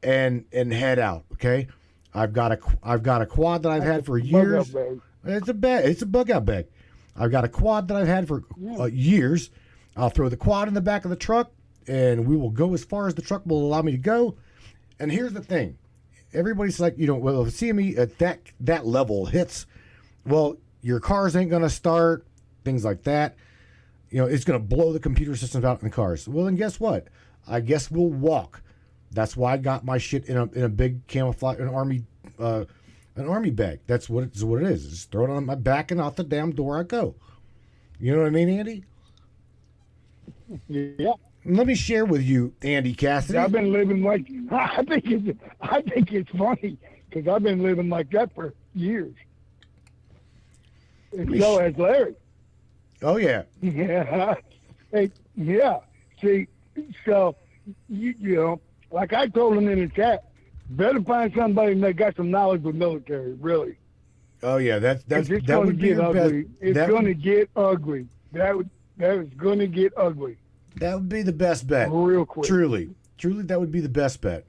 Speaker 1: and head out. Okay, I've got a quad that I've had for years. It's a bug out bag. I've got a quad that I've had for years. I'll throw the quad in the back of the truck, and we will go as far as the truck will allow me to go. And here's the thing. Everybody's like, well, if CME at that level hits, well, your cars ain't going to start, things like that. It's going to blow the computer systems out in the cars. Well, then guess what? I guess we'll walk. That's why I got my shit in a big camouflage, an army bag. That's what it is. Just throw it on my back and out the damn door I go. You know what I mean, Andy?
Speaker 6: Yeah.
Speaker 1: Let me share with you, Andy Cassidy.
Speaker 6: I've been living like I think it's funny because I've been living like that for years. And so has Larry.
Speaker 1: Oh yeah.
Speaker 6: Yeah. Yeah. See, so you like I told him in the chat, better find somebody that got some knowledge with military, really.
Speaker 1: Oh yeah, that would be
Speaker 6: get
Speaker 1: your
Speaker 6: ugly.
Speaker 1: best.
Speaker 6: It's going to get ugly. That is going to get ugly.
Speaker 1: That would be the best bet.
Speaker 6: Real quick.
Speaker 1: Truly, that would be the best bet.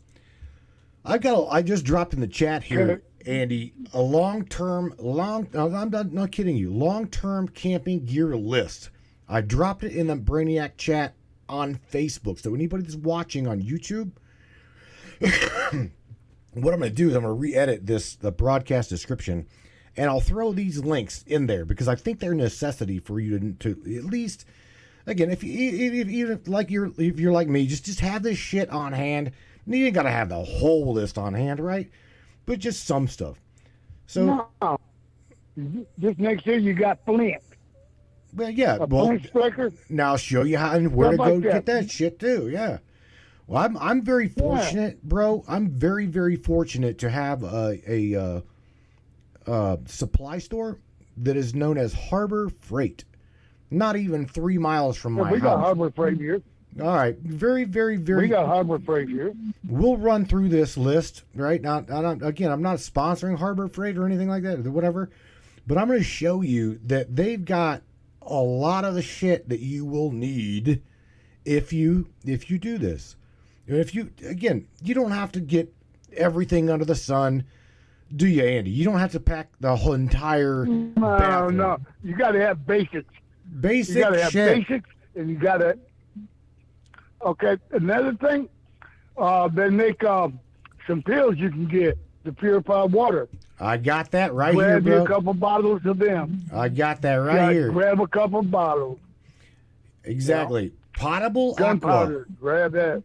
Speaker 1: I just dropped in the chat here, Andy, a long-term, I'm not kidding you, long-term camping gear list. I dropped it in the Brainiac chat on Facebook. So anybody that's watching on YouTube, what I'm going to do is I'm going to re-edit the broadcast description, and I'll throw these links in there because I think they're a necessity for you to at least, again, if you're like me, just have this shit on hand. You ain't got to have the whole list on hand, right? But just some stuff. So
Speaker 6: no. Just make sure you got flint.
Speaker 1: Well, yeah.
Speaker 6: Flint striker.
Speaker 1: Now I'll show you how and where to go get that shit too. Yeah. Well, I'm very fortunate, bro. I'm very, very fortunate to have a supply store that is known as Harbor Freight. Not even 3 miles from my
Speaker 6: We got
Speaker 1: house.
Speaker 6: Harbor Freight here.
Speaker 1: All right, very, very, very.
Speaker 6: We got Harbor Freight here.
Speaker 1: We'll run through this list, right? Now, again, I'm not sponsoring Harbor Freight or anything like that, or whatever, but I'm going to show you that they've got a lot of the shit that you will need if you do this. And if you, again, you don't have to get everything under the sun, do you, Andy? You don't have to pack the whole entire bathroom.
Speaker 6: No. You got to have basics.
Speaker 1: Basic
Speaker 6: You got to have
Speaker 1: shit.
Speaker 6: basics, and you got to. Okay, another thing, they make some pills you can get to purify water.
Speaker 1: I got that right
Speaker 6: Grab
Speaker 1: here,
Speaker 6: you a
Speaker 1: bro.
Speaker 6: couple bottles of them.
Speaker 1: I got that right here.
Speaker 6: Grab a couple bottles.
Speaker 1: Exactly. Potable aqua.
Speaker 6: Gunpowder. Grab that.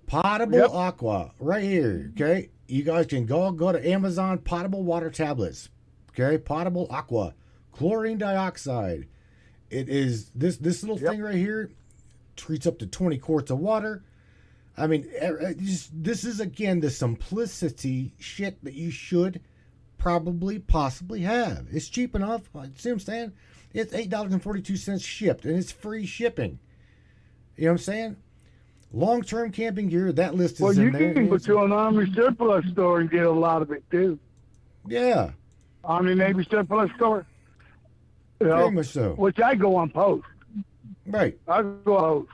Speaker 1: Potable
Speaker 6: Yep.
Speaker 1: aqua right here. Okay. You guys can go to Amazon, potable water tablets. Okay. Potable aqua. Chlorine dioxide. It is this little
Speaker 6: Yep.
Speaker 1: thing right here treats up to 20 quarts of water. I mean, this is again the simplicity shit that you should possibly have. It's cheap enough. See what I'm saying? It's $8.42 shipped, and it's free shipping. You know what I'm saying? Long-term camping gear, that list is
Speaker 6: Well, you
Speaker 1: in there.
Speaker 6: can go to an Army surplus store and get a lot of it too.
Speaker 1: Yeah,
Speaker 6: Army Navy surplus store. You
Speaker 1: very
Speaker 6: know,
Speaker 1: much so.
Speaker 6: which I go on post.
Speaker 1: Right.
Speaker 6: I go on post.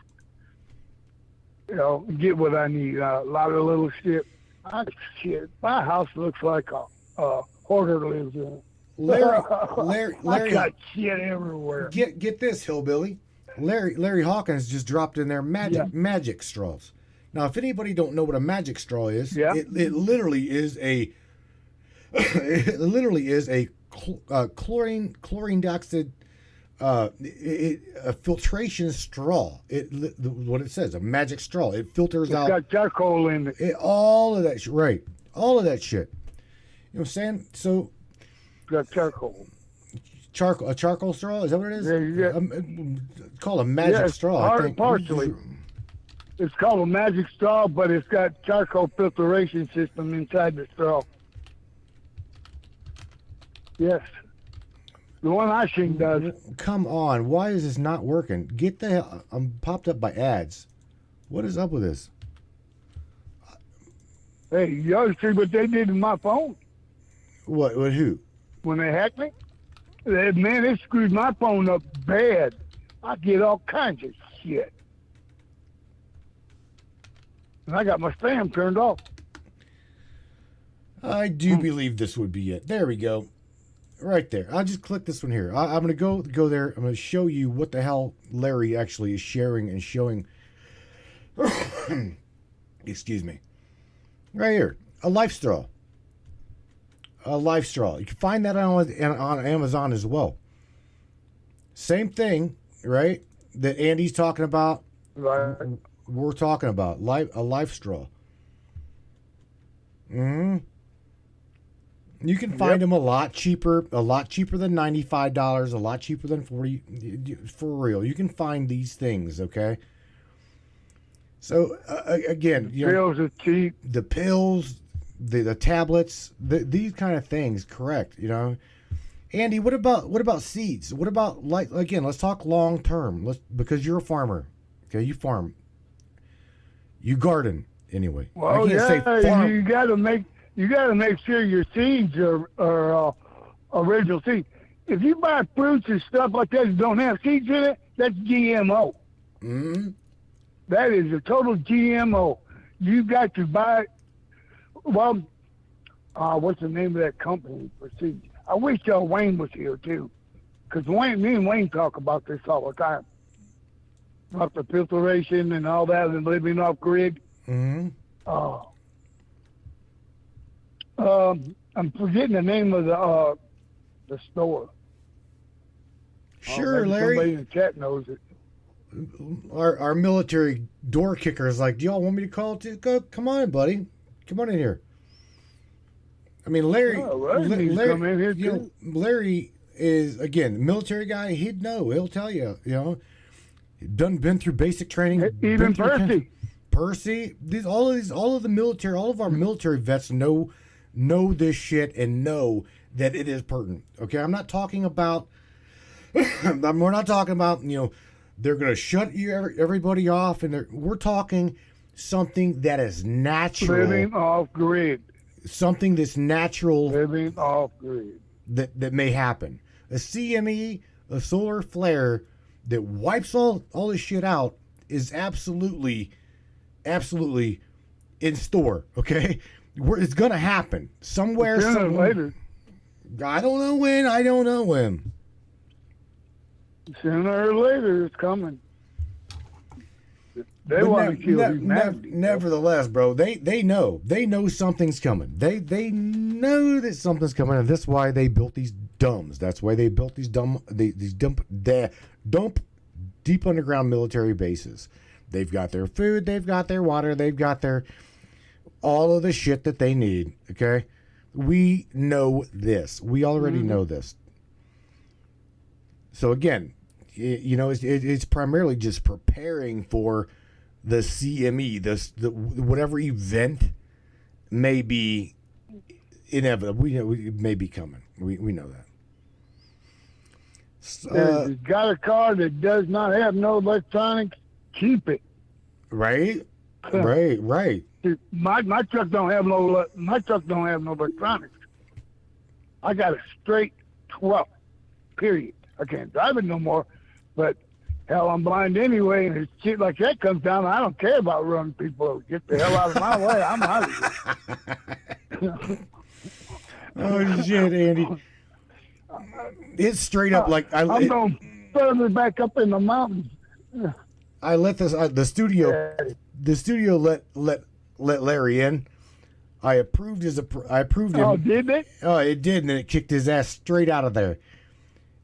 Speaker 6: You know, get what I need. A lot of little shit. Shit, my house looks like a hoarder lives in it.
Speaker 1: Larry,
Speaker 6: I got shit everywhere.
Speaker 1: get this, hillbilly. Larry Hawkins just dropped in there magic straws. Now, if anybody don't know what a magic straw is,
Speaker 6: Yeah.
Speaker 1: it literally is a chlorine dioxide a filtration straw. What it says, a magic straw. It filters
Speaker 6: It's
Speaker 1: out
Speaker 6: got charcoal in it.
Speaker 1: all of that. Right, all of that shit. You know what I'm saying? So
Speaker 6: It's got charcoal.
Speaker 1: a charcoal straw, is that what it is?
Speaker 6: Yeah.
Speaker 1: It's called a magic
Speaker 6: Yeah, it's
Speaker 1: straw. I think.
Speaker 6: partially. It's called a magic straw, but it's got charcoal filtration system inside the straw. Yes. The one I seen does.
Speaker 1: Come on, why is this not working? Get the hell! I'm popped up by ads. What is up with this?
Speaker 6: Hey, you ought to see what they did to my phone
Speaker 1: What? Who?
Speaker 6: when they hacked me. Man, they screwed my phone up bad. I get all kinds of shit. And I got my spam turned off.
Speaker 1: I do believe this would be it. There we go. Right there. I'll just click this one here. I'm going to go there. I'm going to show you what the hell Larry actually is sharing and showing. Excuse me. Right here. A life straw. A life straw. You can find that on Amazon as well. Same thing, right? That Andy's talking about.
Speaker 6: Right.
Speaker 1: We're talking about a life straw. You can find them a lot cheaper than $95, a lot cheaper than $40. For real, you can find these things, okay? So again, you know,
Speaker 6: Pills are cheap.
Speaker 1: the pills, the tablets, these kind of things, correct? You know, Andy, what about seeds? What about, like, again? Let's talk long term. Because you're a farmer, okay? You farm, you garden anyway.
Speaker 6: Well,
Speaker 1: I can't say farm.
Speaker 6: you got to make sure your seeds are original seeds. If you buy fruits and stuff like that that don't have seeds in it, that's GMO.
Speaker 1: Mm-hmm.
Speaker 6: That is a total GMO. You got to buy. Well, what's the name of that company for seeds? I wish Wayne was here too, because me and Wayne talk about this all the time, about the filtration and all that, and living off grid.
Speaker 1: Mm-hmm.
Speaker 6: I'm forgetting the name of the store.
Speaker 1: Sure,
Speaker 6: Maybe
Speaker 1: Larry.
Speaker 6: Somebody in the chat knows it.
Speaker 1: Our military door kicker is like, do y'all want me to call it? Go, come on, buddy. Come on in here. I mean, Larry,
Speaker 6: Oh, well, he needs to come in here,
Speaker 1: you know, Larry is, again, military guy. He'd know. He'll tell you, you know, been through basic training.
Speaker 6: Even
Speaker 1: been through
Speaker 6: Percy.
Speaker 1: all of the military, all of our military vets know this shit and know that it is pertinent. Okay, I'm not talking about. We're not talking about they're going to shut everybody off, and we're talking something that is natural.
Speaker 6: Living off grid.
Speaker 1: Something that's natural.
Speaker 6: Living off grid.
Speaker 1: That may happen. A CME, a solar flare that wipes all this shit out is absolutely in store. Okay, it's gonna happen somewhere.
Speaker 6: Sooner or later.
Speaker 1: I don't know when.
Speaker 6: Sooner or later, it's coming. They want to kill humanity.
Speaker 1: Nevertheless, bro, they know something's coming. They know that something's coming, and that's why they built these dumbs. That's why they built these dump deep underground military bases. They've got their food, they've got their water, they've got their all of the shit that they need. Okay, we know this. We already know this. So again, it's primarily just preparing for the CME, the whatever event may be inevitable. We know it may be coming. We know that.
Speaker 6: If you got a car that does not have no electronics, keep it.
Speaker 1: Right. Right.
Speaker 6: My truck don't have no electronics. I got a straight 12. Period. I can't drive it no more, but hell, I'm blind anyway, and if shit like that comes down, I don't care about running people over. Get the hell out of my way. I'm out of here.
Speaker 1: Oh shit, Andy! It's straight up like
Speaker 6: I'm going further back up in the mountains.
Speaker 1: I let the studio let Larry in. I approved him.
Speaker 6: Oh, did it?
Speaker 1: Oh, it did, and then it kicked his ass straight out of there.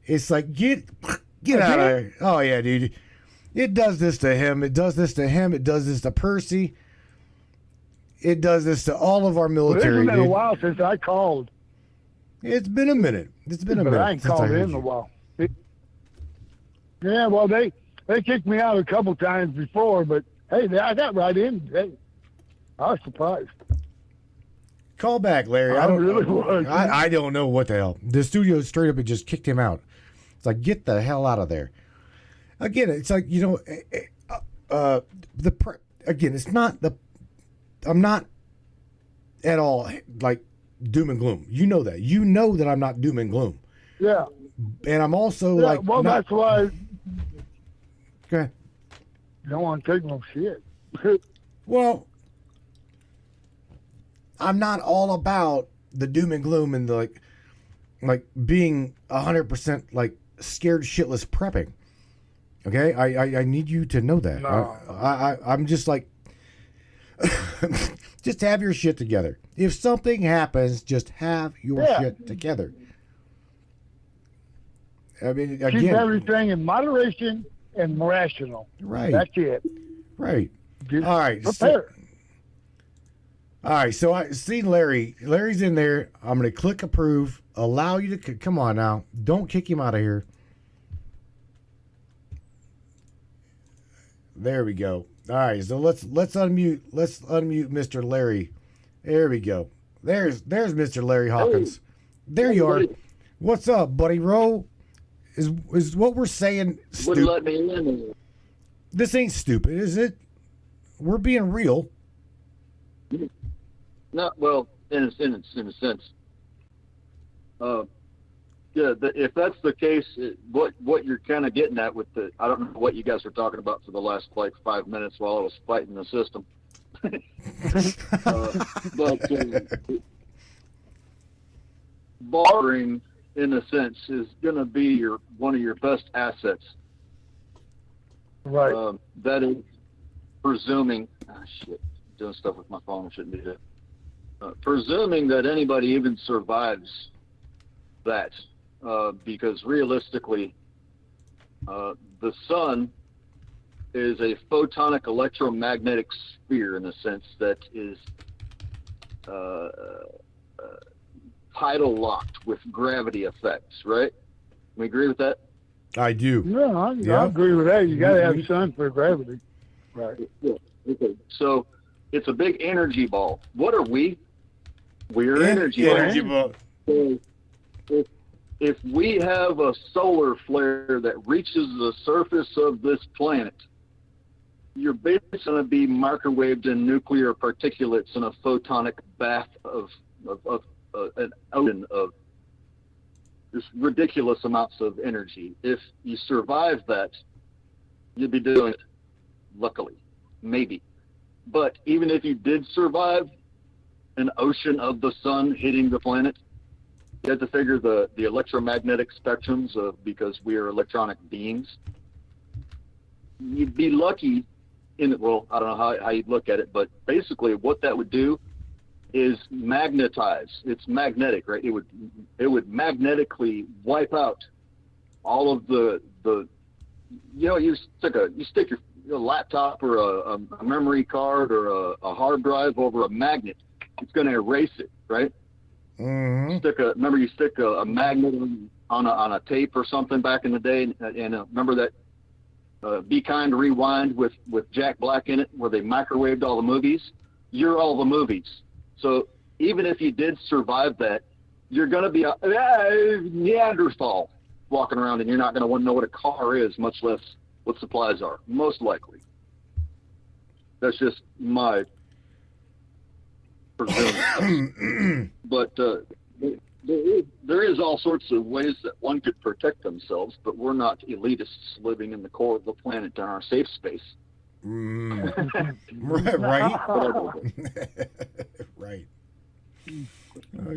Speaker 1: It's like get out of there. Oh yeah, dude. It does this to him. It does this to him. It does this to Percy. It does this to all of our military.
Speaker 6: It's been a while since I called.
Speaker 1: It's been a minute.
Speaker 6: I ain't called in a while. Yeah, well, they kicked me out a couple times before, but hey, I got right in. Hey, I was surprised.
Speaker 1: Call back, Larry.
Speaker 6: I really was.
Speaker 1: I don't know what the hell. The studio straight up, it just kicked him out. It's like, get the hell out of there. Again, it's like, it's not I'm not at all like doom and gloom. You know that. You know that I'm not doom and gloom.
Speaker 6: Yeah.
Speaker 1: And I'm also
Speaker 6: well, that's why.
Speaker 1: Go ahead.
Speaker 6: You don't want to take no shit.
Speaker 1: Well, I'm not all about the doom and gloom and the like being 100% like scared shitless prepping. Okay, I need you to know that.
Speaker 6: No.
Speaker 1: I'm just like, just have your shit together. If something happens, just have your shit together. I mean, again,
Speaker 6: keep everything in moderation and rational.
Speaker 1: Right.
Speaker 6: That's it.
Speaker 1: Right.
Speaker 6: Just
Speaker 1: all right.
Speaker 6: Prepare.
Speaker 1: All right, so I see Larry. Larry's in there. I'm going to click approve. Allow you to come on now. Don't kick him out of here. There we go. All right, so let's unmute. Let's unmute Mr. Larry. There we go. There's Mr. Larry Hawkins. There you are. What's up, buddy? Rowe? Is what we're saying stupid?
Speaker 5: Wouldn't let me in.
Speaker 1: This ain't stupid, is it? We're being real.
Speaker 5: No, well, in a sense. If that's the case, what you're kind of getting at with I don't know what you guys were talking about for the last 5 minutes while I was fighting the system. Bartering, in a sense, is going to be one of your best assets.
Speaker 6: Right.
Speaker 5: That is presuming. Doing stuff with my phone. I shouldn't do that. Presuming that anybody even survives that, because realistically, the sun is a photonic electromagnetic sphere, in a sense, that is tidal locked with gravity effects, right? We agree with that?
Speaker 1: I do.
Speaker 6: Yeah, I agree with that. You got to have sun for gravity. Right.
Speaker 5: Yeah. Okay. So it's a big energy ball. What are we? We're energy
Speaker 1: ball.
Speaker 5: if we have a solar flare that reaches the surface of this planet, you're basically going to be microwaved in nuclear particulates in a photonic bath of an ocean of just ridiculous amounts of energy. If you survive that, you'd be doing it, luckily, maybe. But even if you did survive an ocean of the sun hitting the planet, you have to figure the electromagnetic spectrums because we are electronic beings. You'd be lucky well, I don't know how you'd look at it, but basically what that would do is magnetize. It's magnetic, right? It would magnetically wipe out all of the you stick your laptop or a memory card or a hard drive over a magnet. It's going to erase it, right?
Speaker 1: Mm-hmm.
Speaker 5: You stick a magnet on a tape or something back in the day, and remember that Be Kind Rewind with Jack Black in it, where they microwaved all the movies. You're all the movies. So even if you did survive that, you're going to be a Neanderthal walking around, and you're not going to want to know what a car is, much less what supplies are, most likely. That's just my presuming. But there is all sorts of ways that one could protect themselves, but we're not elitists living in the core of the planet in our safe space.
Speaker 1: Right. Right. Oh,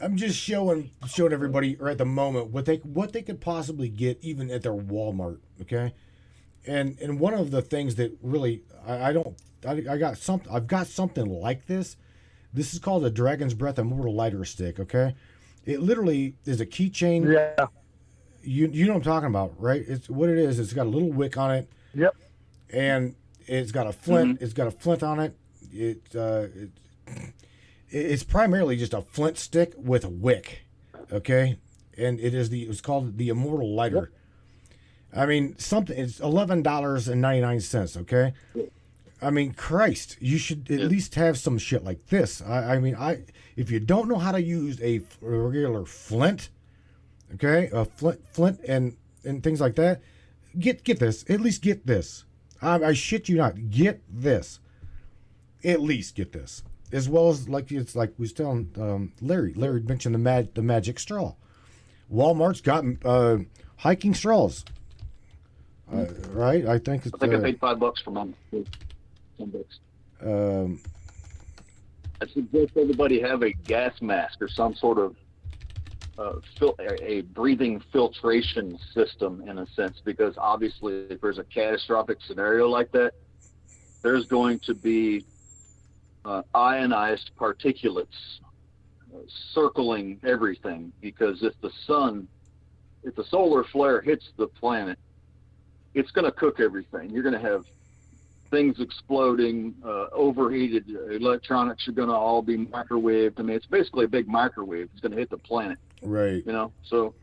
Speaker 1: I'm just showing everybody right at the moment what they could possibly get even at their Walmart. Okay, and one of the things that really I've got something like this. This is called a Dragon's Breath Immortal Lighter Stick. Okay, it literally is a keychain.
Speaker 6: Yeah.
Speaker 1: You know what I'm talking about, right? It's what it is. It's got a little wick on it.
Speaker 6: Yep.
Speaker 1: And it's got a flint.
Speaker 6: Mm-hmm.
Speaker 1: It's got a flint on it. It's primarily just a flint stick with a wick, okay? And it's called the Immortal Lighter. Yep. I mean, it's $11.99, okay? I mean, Christ, you should at least have some shit like this. If you don't know how to use a regular flint, okay, a flint and things like that, get this. At least get this. I shit you not. Get this. At least get this. As well as like we was telling Larry. Larry mentioned the magic straw. Walmart's got hiking straws. Right? I think it's.
Speaker 5: I paid $5 for mine. $10. I suggest everybody have a gas mask or some sort of a breathing filtration system in a sense, because obviously if there's a catastrophic scenario like that, there's going to be ionized particulates circling everything, because if the solar flare hits the planet, it's going to cook everything. You're going to have things exploding, overheated electronics are going to all be microwaved. I mean, it's basically a big microwave. It's going to hit the planet.
Speaker 1: Right.
Speaker 5: So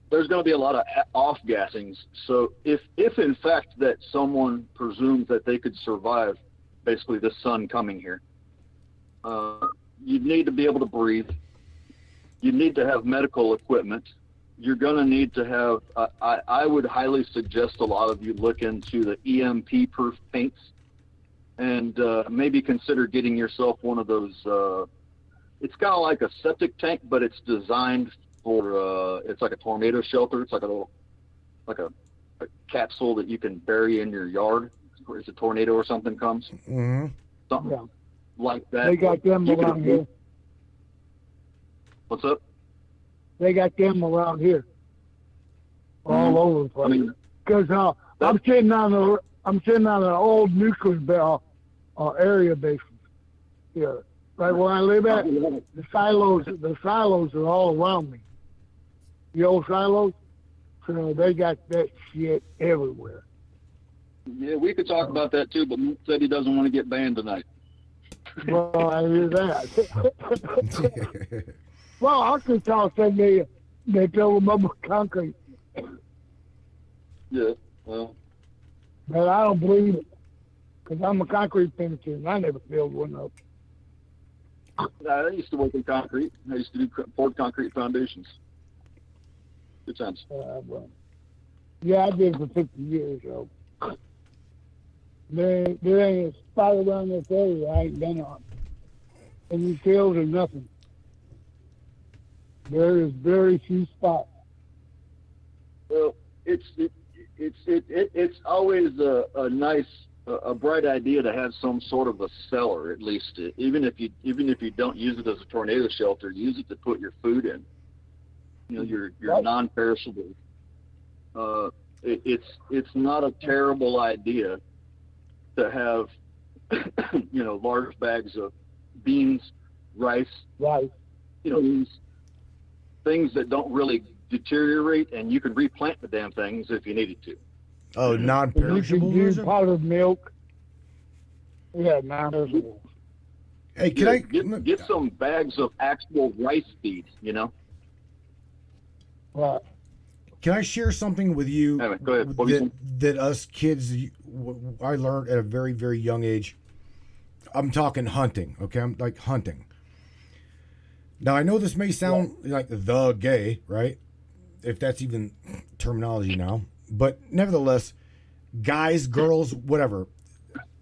Speaker 5: there's going to be a lot of off-gassings. So if in fact that someone presumes that they could survive basically the sun coming here, you'd need to be able to breathe. You need to have medical equipment. You're going to need to have, I would highly suggest a lot of you look into the EMP-proof paints, and maybe consider getting yourself one of those. It's kind of like a septic tank, but it's designed for, it's like a tornado shelter. It's like a capsule that you can bury in your yard if a tornado or something comes.
Speaker 1: Mm-hmm.
Speaker 5: Something like that.
Speaker 6: They got them around here.
Speaker 5: What's up?
Speaker 6: They got them around here, all over the place. Because I'm sitting on an old nuclear area base here, right where I live at. The silos are all around me. The old silos, so they got that shit everywhere.
Speaker 5: Yeah, we could talk about that too, but Moot said he doesn't want to get banned tonight.
Speaker 6: Well, I hear that. Well, Arkansas said they build them up with concrete.
Speaker 5: Yeah, well.
Speaker 6: But I don't believe it, because I'm a concrete finisher, and I never build one up.
Speaker 5: I used to work in concrete. I used to do poured concrete foundations. Good times.
Speaker 6: Well, yeah, I did it for 50 years, so. There ain't a spot around this area I ain't been on. Any fields or nothing. There is very few spots.
Speaker 5: Well, it's always a nice, a bright idea to have some sort of a cellar, at least. Even if you don't use it as a tornado shelter, use it to put your food in. You know, your
Speaker 6: Right.
Speaker 5: non-perishable. It's not a terrible idea to have, you know, large bags of beans, rice,
Speaker 6: Right.
Speaker 5: you know, things that don't really deteriorate, and you can replant the damn things if you needed to.
Speaker 1: Oh,
Speaker 6: And you
Speaker 1: non-perishable.
Speaker 6: can use
Speaker 1: version?
Speaker 6: powdered milk. Yeah, non-perishable.
Speaker 1: Hey, can I
Speaker 5: Get some bags of actual rice feed, you know?
Speaker 6: Right.
Speaker 1: Can I share something with you
Speaker 5: Anyway, go ahead. What were you saying?
Speaker 1: that us kids, I learned at a very, very young age? I'm talking hunting, okay? I'm like hunting. Now, I know this may sound like the gay, right? If that's even terminology now. But nevertheless, guys, girls, whatever,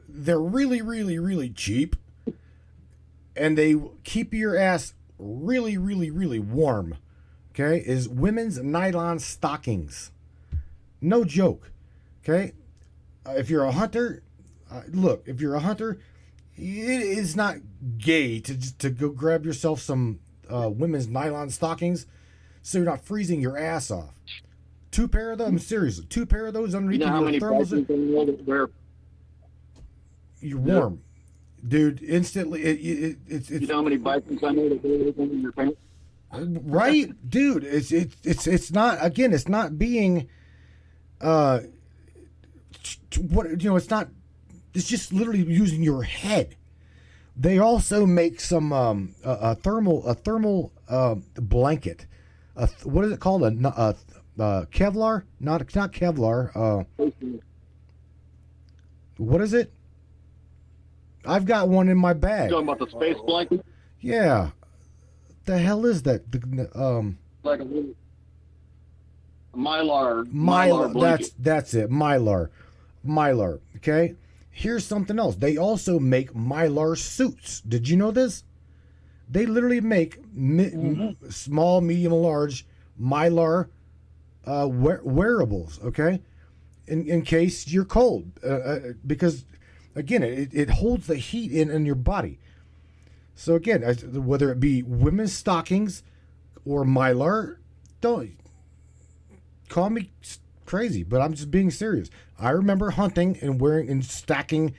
Speaker 1: they're really, really, really cheap. And they keep your ass really, really, really warm. Okay, is women's nylon stockings. No joke. Okay, if you're a hunter, look, if you're a hunter, it is not gay to go grab yourself some women's nylon stockings so you're not freezing your ass off. 2 pair of them, seriously, 2 pair of those underneath
Speaker 5: You know how many
Speaker 1: your thermals.
Speaker 5: Vikings in the world that wear?
Speaker 1: You're warm, dude. Instantly, it's
Speaker 5: You know how many Vikings I know that wear this under your pants?
Speaker 1: right, dude. It's not, again, it's not being what, you know, it's not, it's just literally using your head. They also make some a thermal blanket. What is it called? A Kevlar? Not Kevlar. What is it? I've got one in my bag.
Speaker 5: You talking about the space blanket?
Speaker 1: Yeah. The hell is that?
Speaker 5: Like a little Mylar
Speaker 1: Mylar.
Speaker 5: blanket.
Speaker 1: That's it. Mylar. Okay. Here's something else. They also make Mylar suits. Did you know this? They literally make small, medium, large Mylar wearables. Okay, in case you're cold, because again, it holds the heat in your body. So again, whether it be women's stockings or Mylar, don't call me crazy, but I'm just being serious. I remember hunting and wearing and stacking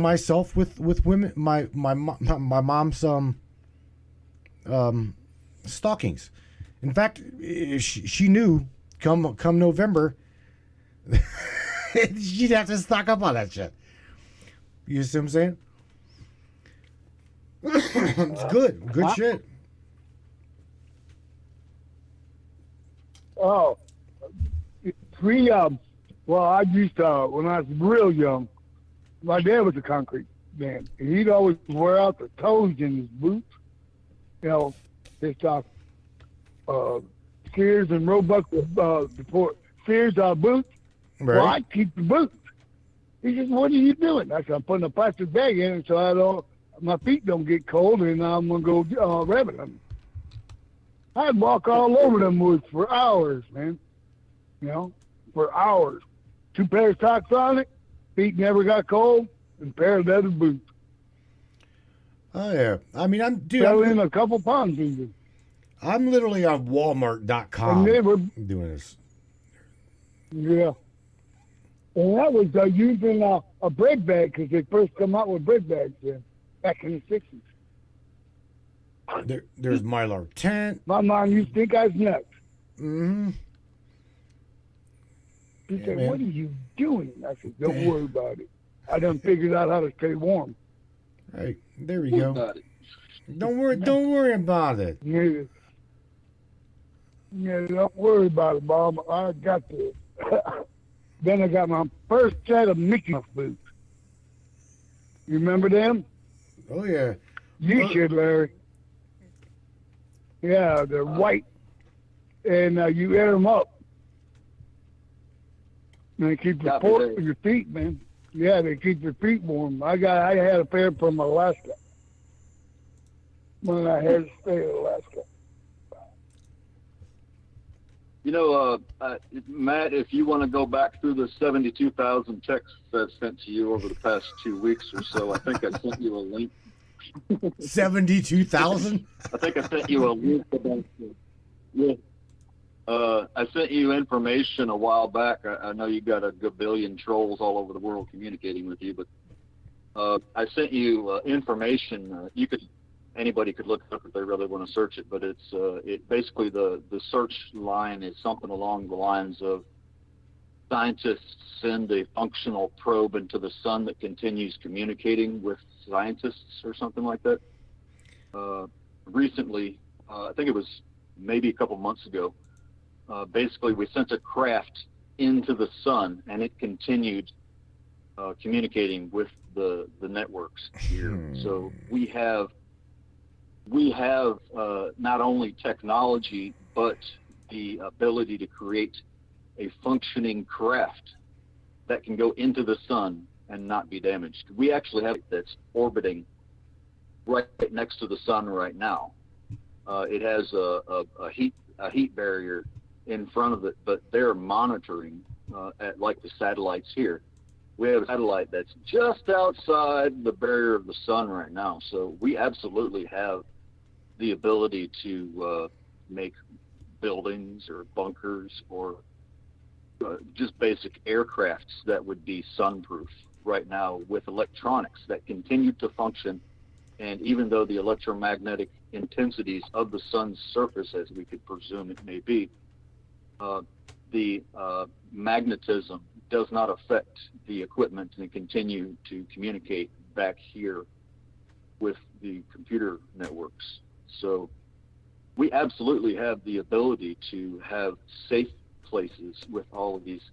Speaker 1: myself with women, my mom's stockings. In fact, she knew come November she'd have to stock up on that shit. You see what I'm saying? It's good shit.
Speaker 6: Oh, well, I used to, when I was real young, my dad was a concrete man. And he'd always wear out the toes in his boots. You know, his Sears and Roebuck Sears boots.
Speaker 1: Right.
Speaker 6: Well, I keep the boots. He says, "What are you doing?" I said, "I'm putting a plastic bag in it so my feet don't get cold, and I'm gonna go rabbit hunting." I'd walk all over them woods for hours, man. You know, for hours. 2 pairs of socks on it, feet never got cold, and a pair of leather boots.
Speaker 1: Oh yeah. I mean, I'm
Speaker 6: Fell in a couple ponds even.
Speaker 1: I'm literally on Walmart.com
Speaker 6: And they were,
Speaker 1: doing this.
Speaker 6: yeah. And that was using a bread bag because they first come out with bread bags then, back in the 60s.
Speaker 1: There's Mylar tent.
Speaker 6: My mom used to think I was nuts.
Speaker 1: Mm-hmm.
Speaker 6: She
Speaker 1: Yeah,
Speaker 6: said,
Speaker 1: man.
Speaker 6: "What are you doing?" I said, "Don't worry about it. I done figured out how to stay warm."
Speaker 1: Right. There we go.
Speaker 5: Got it.
Speaker 1: Don't worry about it.
Speaker 6: Yeah, don't worry about it, Bob. I got this. Then I got my first set of Mickey Mouse boots. You remember them?
Speaker 1: Oh yeah.
Speaker 6: You should, Larry. Yeah, they're white, and you air them up. And they keep your feet, man. Yeah, they keep your feet warm. I had a pair from Alaska when I had to stay in Alaska.
Speaker 5: You know, Matt, if you want to go back through the 72,000 texts I've sent to you over the past 2 weeks or so, I think I sent you a link.
Speaker 1: 72,000?
Speaker 5: I think I sent you a link about yeah. I sent you information a while back. I know you got a gabillion trolls all over the world communicating with you, but I sent you information. Anybody could look it up if they really want to search it, but it basically the search line is something along the lines of scientists send a functional probe into the sun that continues communicating with scientists or something like that. Recently, I think it was maybe a couple months ago, basically we sent a craft into the sun and it continued communicating with the networks here. So we have not only technology, but the ability to create a functioning craft that can go into the sun and not be damaged. We actually have it that's orbiting right next to the sun right now. It has a heat barrier in front of it, but they're monitoring at like the satellites here. We have a satellite that's just outside the barrier of the sun right now. So we absolutely have the ability to make buildings or bunkers or just basic aircrafts that would be sunproof right now with electronics that continue to function. And even though the electromagnetic intensities of the sun's surface, as we could presume it may be, the magnetism does not affect the equipment and continue to communicate back here with the computer networks. So we absolutely have the ability to have safe places with all of these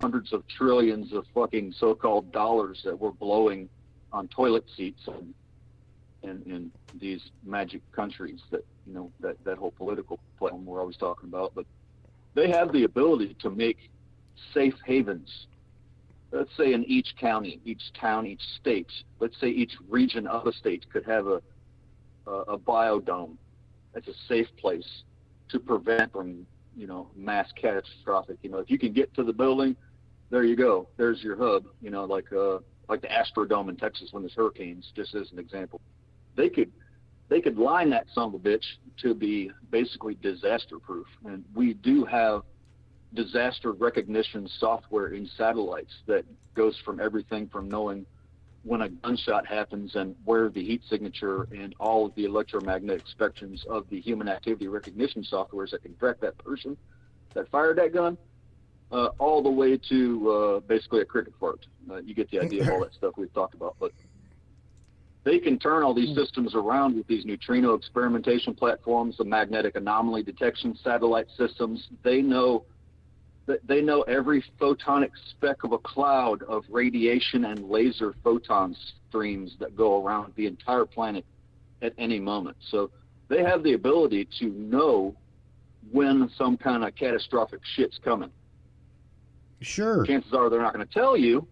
Speaker 5: hundreds of trillions of fucking so-called dollars that we're blowing on toilet seats in these magic countries that, you know, that whole political platform we're always talking about. But they have the ability to make safe havens. Let's say in each county, each town, each state, let's say each region of a state could have a biodome that's a safe place to prevent from, you know, mass catastrophic. You know, if you can get to the building, there you go. There's your hub, you know, like the Astrodome in Texas when there's hurricanes, just as an example. They could line that son of a bitch to be basically disaster proof. And we do have disaster recognition software in satellites that goes from everything from knowing when a gunshot happens and where the heat signature and all of the electromagnetic spectrums of the human activity recognition softwares that can track that person that fired that gun, all the way to basically a cricket fart. You get the idea of all that stuff we've talked about. But they can turn all these systems around with these neutrino experimentation platforms, the magnetic anomaly detection satellite systems. They know every photonic speck of a cloud of radiation and laser photon streams that go around the entire planet at any moment. So they have the ability to know when some kind of catastrophic shit's coming.
Speaker 1: Sure.
Speaker 5: Chances are they're not going to tell you,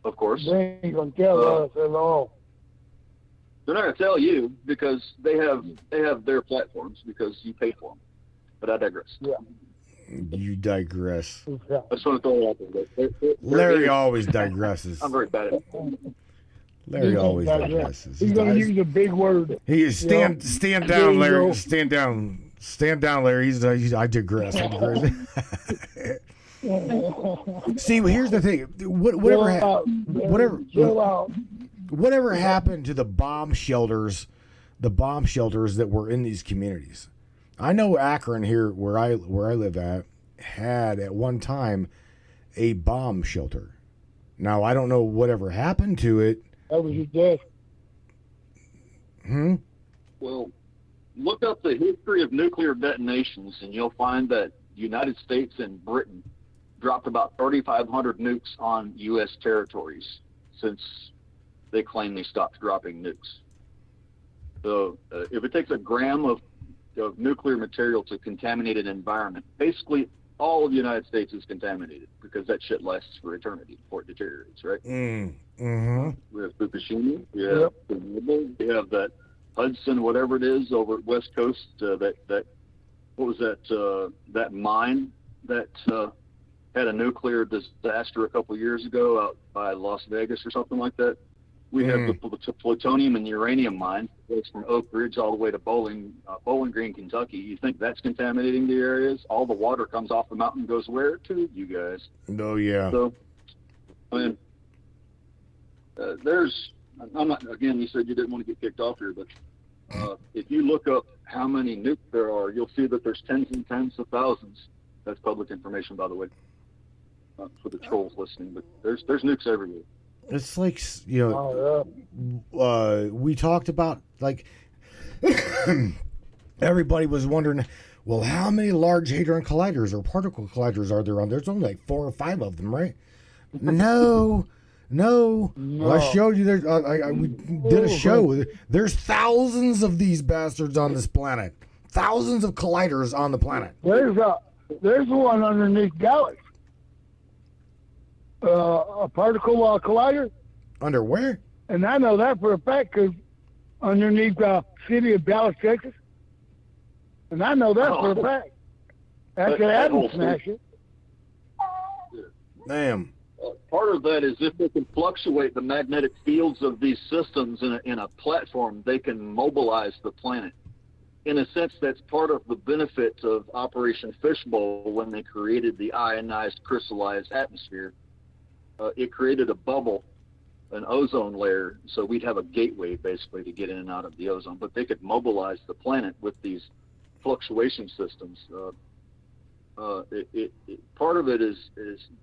Speaker 5: of course.
Speaker 6: They ain't going to tell us at all.
Speaker 5: They're not going to tell you because they have their platforms because you pay for them. But I digress.
Speaker 6: Yeah.
Speaker 1: You digress.
Speaker 6: Yeah.
Speaker 5: I just want to throw it out there.
Speaker 1: Larry always digresses.
Speaker 5: I'm very bad at it.
Speaker 1: Larry always digresses.
Speaker 6: He's going to use a big word.
Speaker 1: He is stand down, Larry. Stand down, Larry. I digress. See, here's the thing. Whatever happened to the bomb shelters that were in these communities? I know Akron here, where I live at, had at one time a bomb shelter. Now I don't know whatever happened to it.
Speaker 6: That was your death.
Speaker 5: Well, look up the history of nuclear detonations, and you'll find that the United States and Britain dropped about 3,500 nukes on U.S. territories since they claim they stopped dropping nukes. So if it takes a gram of nuclear material to contaminate an environment, basically all of the United States is contaminated because that shit lasts for eternity before it deteriorates, right?
Speaker 1: Mm-hmm.
Speaker 5: We have Fukushima, we have Chernobyl, we have that Hudson, whatever it is, over at West Coast, that what was that mine that had a nuclear disaster a couple of years ago out by Las Vegas or something like that. We have the plutonium and uranium mine that goes from Oak Ridge all the way to Bowling Green, Kentucky. You think that's contaminating the areas? All the water comes off the mountain and goes where to? You guys.
Speaker 1: Oh, yeah.
Speaker 5: So, I mean, I'm not, again, you said you didn't want to get kicked off here, but if you look up how many nukes there are, you'll see that there's tens and tens of thousands. That's public information, by the way, for the trolls listening, but there's nukes everywhere.
Speaker 1: It's like, you know, we talked about, like, everybody was wondering, well, how many Large Hadron Colliders or particle colliders are there on? There's only like 4 or 5 of them, right? No. Well, I showed you there. We did a show. There's thousands of these bastards on this planet. Thousands of colliders on the planet.
Speaker 6: There's one underneath Dallas. A particle collider.
Speaker 1: Under where?
Speaker 6: And I know that for a fact because underneath the city of Dallas, Texas. And I know that for a fact. After Adam smashed it.
Speaker 1: Damn.
Speaker 5: Part of that is if they can fluctuate the magnetic fields of these systems in a platform, they can mobilize the planet. In a sense, that's part of the benefit of Operation Fishbowl when they created the ionized crystallized atmosphere. It created a bubble, an ozone layer, so we'd have a gateway basically to get in and out of the ozone. But they could mobilize the planet with these fluctuation systems. Part of it is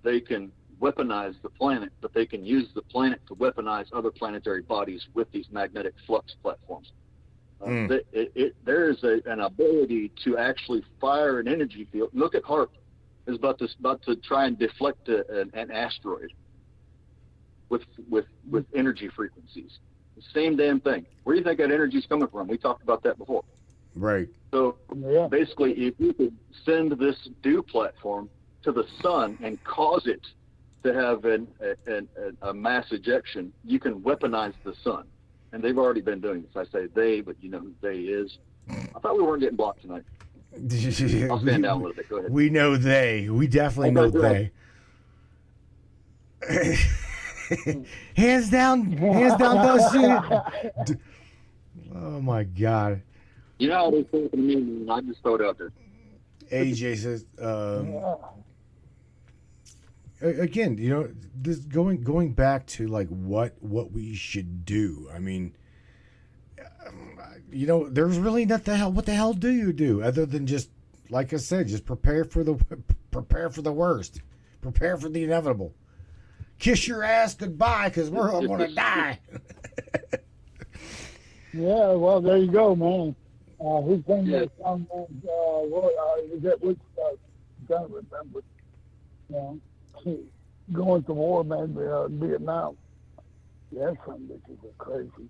Speaker 5: they can weaponize the planet, but they can use the planet to weaponize other planetary bodies with these magnetic flux platforms. There is an ability to actually fire an energy field. Look at HEART is about to try and deflect an asteroid with energy frequencies. The same damn thing. Where do you think that energy is coming from? We talked about that before.
Speaker 1: Right.
Speaker 5: So basically, if you could send this DEW platform to the sun and cause it to have a mass ejection, you can weaponize the sun. And they've already been doing this. I say they, but you know who they is. I thought we weren't getting blocked tonight. I'll stand down a little bit. Go ahead.
Speaker 1: We know they. We definitely know they. Hands down, those shit. Oh my God.
Speaker 5: You know how they say to me, and I just throw it out there.
Speaker 1: AJ says, again, you know, this going back to like what we should do. I mean, you know, there's really not what the hell do you do other than just, like I said, just prepare for the worst, prepare for the inevitable, kiss your ass goodbye because we're all gonna die.
Speaker 6: Yeah, well, there you go, man. Who sang that song? Is that which? I can't remember. You know, going to war, man, Vietnam. Yeah, some bitches are crazy.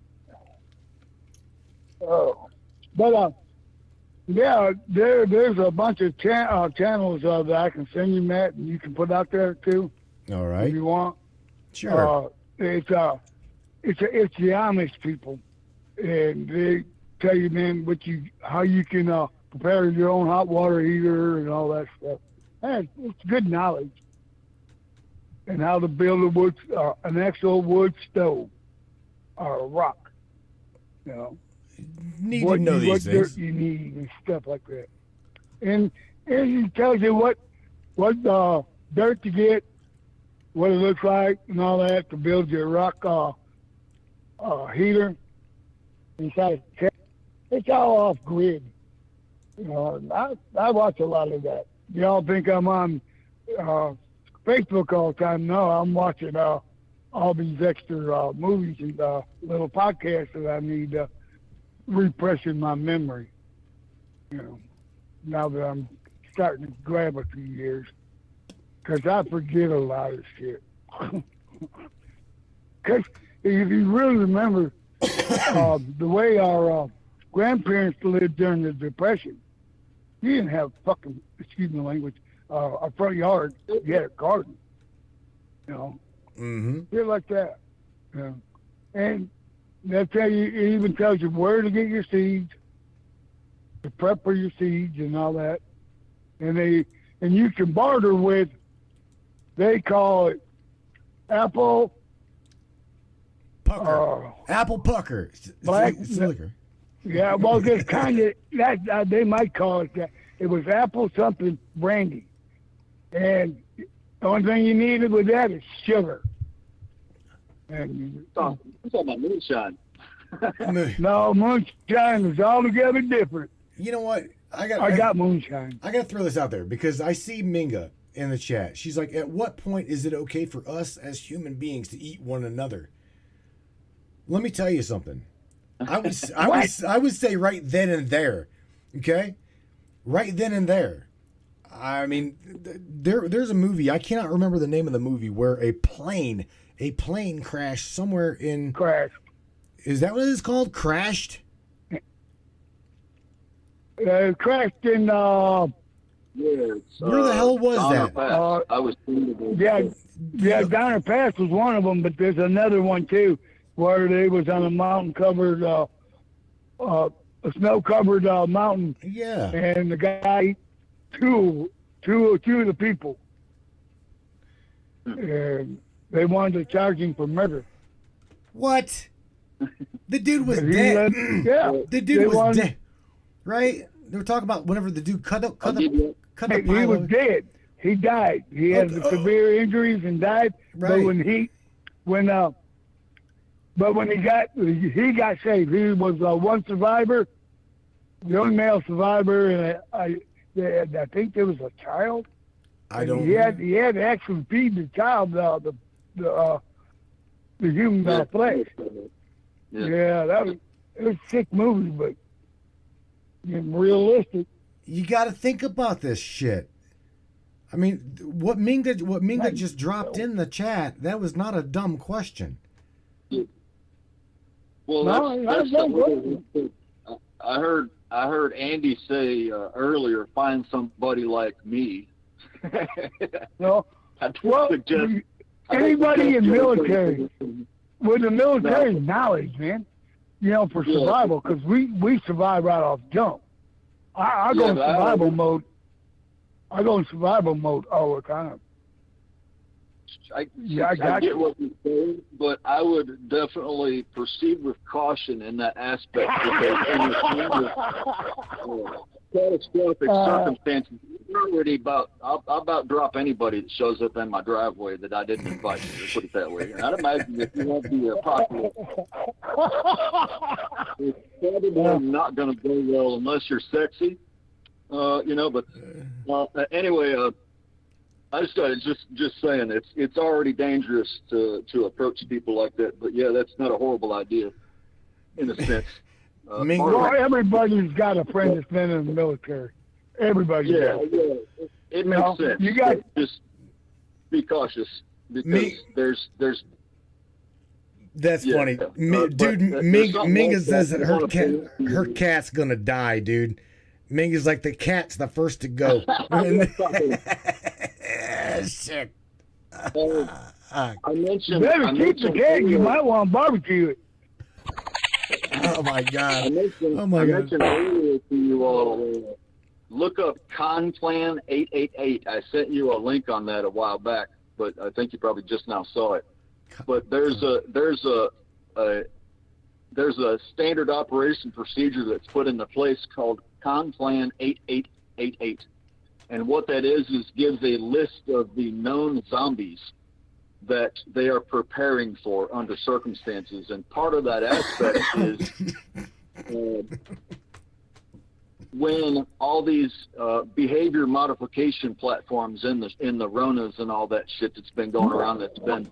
Speaker 6: Oh, but yeah, there's a bunch of channels that I can send you, Matt, and you can put out there too.
Speaker 1: All right.
Speaker 6: If you want.
Speaker 1: Sure.
Speaker 6: It's the Amish people, and they tell you, man, how you can prepare your own hot water heater and all that stuff. Man, it's good knowledge. And how to build an actual wood stove or a rock, you know.
Speaker 1: Need to know these things.
Speaker 6: What dirt you need and stuff like that. And it tells you what dirt to get, what it looks like, and all that to build your rock heater. Inside, it's all off grid. You know, I watch a lot of that. Y'all think I'm on Facebook all the time? No, I'm watching all these extra movies and little podcasts that I need refreshing my memory. You know, now that I'm starting to grab a few years, because I forget a lot of shit. Because if you really remember the way our grandparents lived during the Depression, you didn't have fucking, excuse my language, a front yard. You had a garden. You know, shit like that. You know? And that's how it even tells you where to get your seeds, to prep for your seeds and all that. And you can barter with, they call it apple
Speaker 1: pucker. Apple pucker.
Speaker 6: Black
Speaker 1: liquor.
Speaker 6: Yeah, well, this kind of that they might call it that. It was apple something brandy, and the only thing you needed with that is sugar. And
Speaker 5: I'm talking about moonshine.
Speaker 6: no, moonshine is altogether different.
Speaker 1: You know what? I
Speaker 6: got moonshine.
Speaker 1: I got to throw this out there because I see Minga in the chat. She's like, at what point is it okay for us as human beings to eat one another? Let me tell you something. I would say right then and there. Okay? Right then and there. I mean, there's a movie, I cannot remember the name of the movie, where a plane crashed somewhere in...
Speaker 6: Crashed.
Speaker 1: Is that what it's called? Crashed?
Speaker 6: Crashed in...
Speaker 5: Yeah, it's,
Speaker 1: where the hell was
Speaker 5: Donner
Speaker 1: that?
Speaker 5: Pass. I was
Speaker 6: Donner Pass was one of them, but there's another one too, where they was on a mountain-covered, a snow-covered mountain.
Speaker 1: Yeah.
Speaker 6: And the guy, two of the people, and they wanted to charge him for murder.
Speaker 1: What? The dude was dead. The dude was dead. Right? They were talking about whenever the dude cut the
Speaker 6: He was dead. He died. He had severe injuries and died.
Speaker 1: Right.
Speaker 6: But when he got saved. He was one survivor, the only male survivor, and I think there was a child. He had to actually feed the child the human flesh. Yeah, it was a sick movie, but realistic.
Speaker 1: You got to think about this shit. I mean, what Minga just dropped in the chat, that was not a dumb question.
Speaker 5: Well, that's I heard Andy say earlier, find somebody like me.
Speaker 6: No, anybody in military with the military knowledge, man. For survival, because we survive right off jump. I go in survival mode. I go in survival mode all the time.
Speaker 5: I get what you're saying, but I would definitely proceed with caution in that aspect because in the catastrophic circumstances, I'll about drop anybody that shows up in my driveway that I didn't invite. To put it that way. And I'd imagine if you want the apocalypse, it's probably not going to go well unless you're sexy, But anyway, I just saying it's already dangerous to approach people like that. But yeah, that's not a horrible idea, in a sense.
Speaker 6: Everybody's got a friend that's been in the military. Everybody.
Speaker 5: Yeah. It makes sense.
Speaker 6: You got
Speaker 5: just be cautious because there's.
Speaker 1: That's funny, dude. Minga says that her cat's gonna die, dude. Minga's like, the cat's the first to go. Shit.
Speaker 5: I mentioned.
Speaker 6: Better keep the cat. You might want to barbecue it.
Speaker 1: Oh my god.
Speaker 5: I mentioned earlier to you all. Look up Conplan 888. I sent you a link on that a while back, but I think you probably just now saw it. But there's a standard operation procedure that's put into place called Conplan 8888, and what that is gives a list of the known zombies that they are preparing for under circumstances, and part of that aspect is when all these behavior modification platforms in the Ronas and all that shit that's been going around, that's been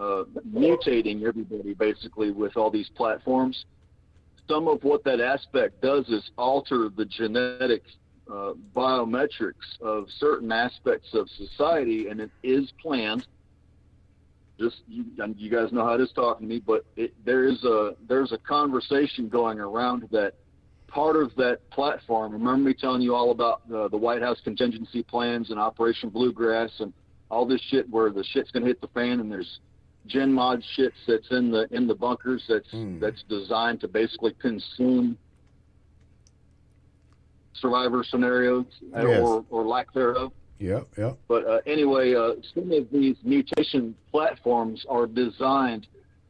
Speaker 5: mutating everybody basically with all these platforms. Some of what that aspect does is alter the genetic biometrics of certain aspects of society, and it is planned you guys know how it is talking to me, but there's a conversation going around that part of that platform. Remember me telling you all about the White House contingency plans and Operation Bluegrass and all this shit where the shit's gonna hit the fan, and there's gen mod shit that's in the bunkers that's designed to basically consume survivor scenarios or lack thereof.
Speaker 1: Yep.
Speaker 5: But anyway, some of these mutation platforms are designed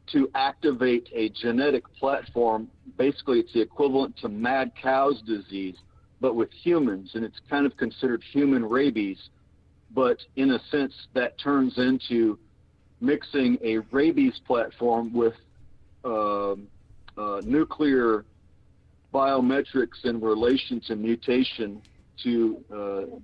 Speaker 5: to activate a genetic platform. Basically, it's the equivalent to mad cow's disease, but with humans, and it's kind of considered human rabies. But in a sense, that turns into mixing a rabies platform with nuclear biometrics in relation to mutation to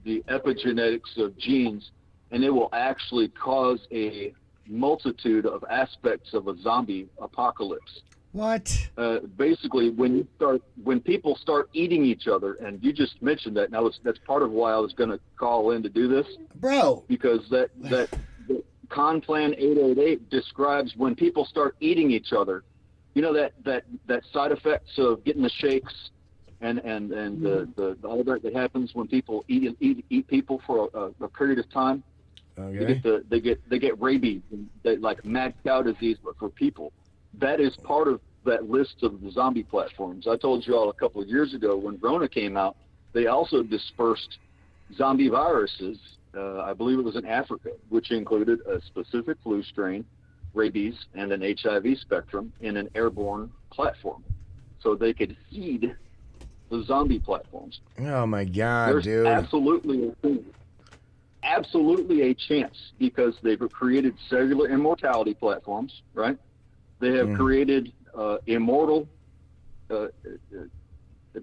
Speaker 5: the epigenetics of genes, and it will actually cause a multitude of aspects of a zombie apocalypse.
Speaker 1: What?
Speaker 5: Basically, when people start eating each other, and you just mentioned that, now that's part of why I was going to call in to do this,
Speaker 1: Bro.
Speaker 5: because that Conplan 888 describes when people start eating each other. You know that side effects of getting the shakes and the all that happens when people eat people for a period of time.
Speaker 1: Okay.
Speaker 5: They get rabies, like mad cow disease, but for people. That is part of that list of the zombie platforms. I told you all a couple of years ago when Rona came out, they also dispersed zombie viruses. I believe it was in Africa, which included a specific flu strain, rabies, and an HIV spectrum in an airborne platform, so they could seed the zombie platforms.
Speaker 1: Oh my God,
Speaker 5: There's
Speaker 1: dude.
Speaker 5: absolutely a chance, because they've created cellular immortality platforms, right? They have created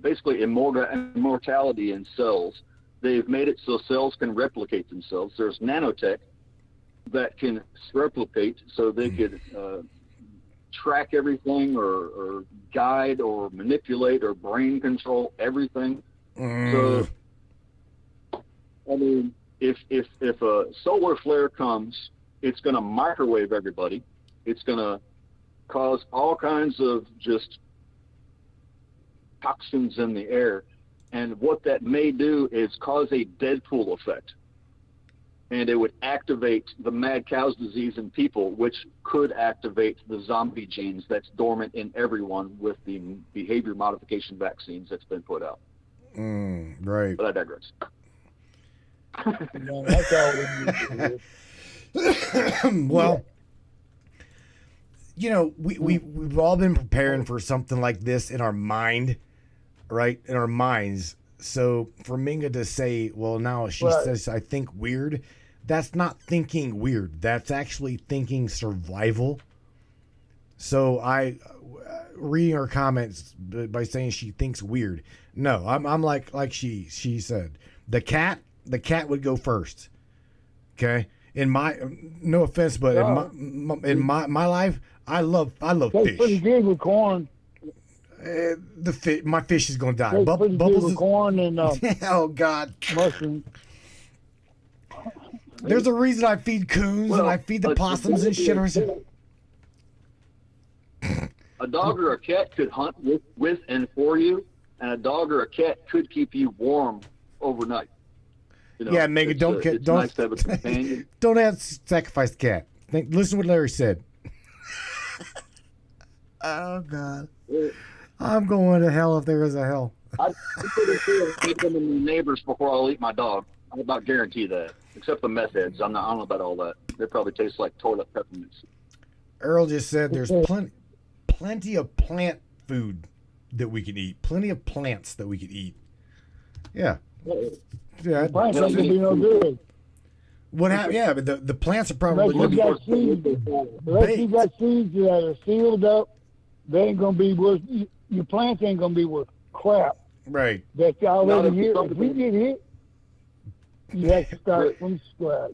Speaker 5: basically immortality in cells. They've made it so cells can replicate themselves. There's nanotech that can replicate, so they could track everything or guide or manipulate or brain control everything. So, I mean, if a solar flare comes, it's going to microwave everybody. It's going to cause all kinds of just toxins in the air. And what that may do is cause a Deadpool effect. And it would activate the mad cow's disease in people, which could activate the zombie genes that's dormant in everyone with the behavior modification vaccines that's been put out.
Speaker 1: Right.
Speaker 5: But I digress.
Speaker 6: No, that's all we need to do.
Speaker 1: Well, you know, we've all been preparing for something like this in our mind, right? In our minds. So for Minga to say, well, now she says, I think weird, that's not thinking weird. That's actually thinking survival. So I, reading her comments by saying she thinks weird. No, I'm like she said, the cat would go first. Okay. In my, no offense, but in my life, I love
Speaker 6: Tastes
Speaker 1: fish.
Speaker 6: pretty good with corn.
Speaker 1: My fish is gonna die.
Speaker 6: Tastes pretty good
Speaker 1: Bubbles
Speaker 6: with
Speaker 1: is,
Speaker 6: corn and
Speaker 1: oh God.
Speaker 6: mushrooms.
Speaker 1: There's a reason I feed coons and I feed the possums and shit.
Speaker 5: A dog or a cat could hunt with and for you, and a dog or a cat could keep you warm overnight. You know,
Speaker 1: Yeah, Megan,
Speaker 5: it's
Speaker 1: don't
Speaker 5: nice to have a companion.
Speaker 1: don't have sacrifice the cat. Listen to what Larry said. Oh God, I'm going to hell if there is a hell.
Speaker 5: I'm pretty sure I'll eat them and my neighbors before I'll eat my dog. I about guarantee that. Except the meth heads. I don't know about all that. They probably taste like toilet peppermints.
Speaker 1: Earl just said there's plenty of plant food that we can eat. Plenty of plants that we can eat. Yeah. Yeah.
Speaker 6: Plants ain't gonna be no good.
Speaker 1: What happened? Yeah, but the plants are probably
Speaker 6: Unless you got seeds, that are sealed up, they ain't gonna be worth. Your plants ain't gonna be worth crap.
Speaker 1: right.
Speaker 6: That's already here. If we get hit, you have to start from scratch.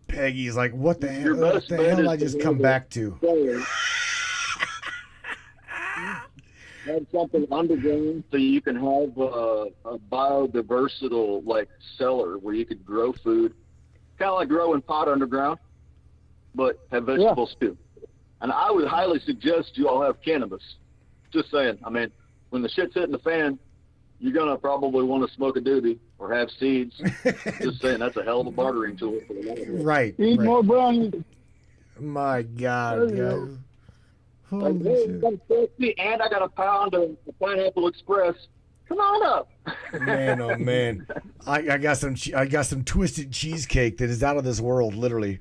Speaker 1: Peggy's like, what the hell?
Speaker 5: Your
Speaker 1: What
Speaker 5: best
Speaker 1: the
Speaker 5: bet
Speaker 1: hell
Speaker 5: is
Speaker 1: I
Speaker 5: to
Speaker 1: just
Speaker 5: have
Speaker 1: come back to?
Speaker 5: Have something underground so you can have a biodiversital like cellar where you could grow food, kind of like growing pot underground. but have vegetables too. And I would highly suggest you all have cannabis. Just saying. I mean, when the shit's hitting the fan, you're going to probably want to smoke a doobie or have seeds. Just saying, that's a hell of a bartering tool.
Speaker 1: Right.
Speaker 6: Eat
Speaker 1: right.
Speaker 6: more brownies.
Speaker 1: My God,
Speaker 6: There you
Speaker 1: guys.
Speaker 6: go.
Speaker 1: Holy shit.
Speaker 5: And I got a pound of Pineapple Express. Come on up.
Speaker 1: Man, oh man, I got some twisted cheesecake that is out of this world, literally.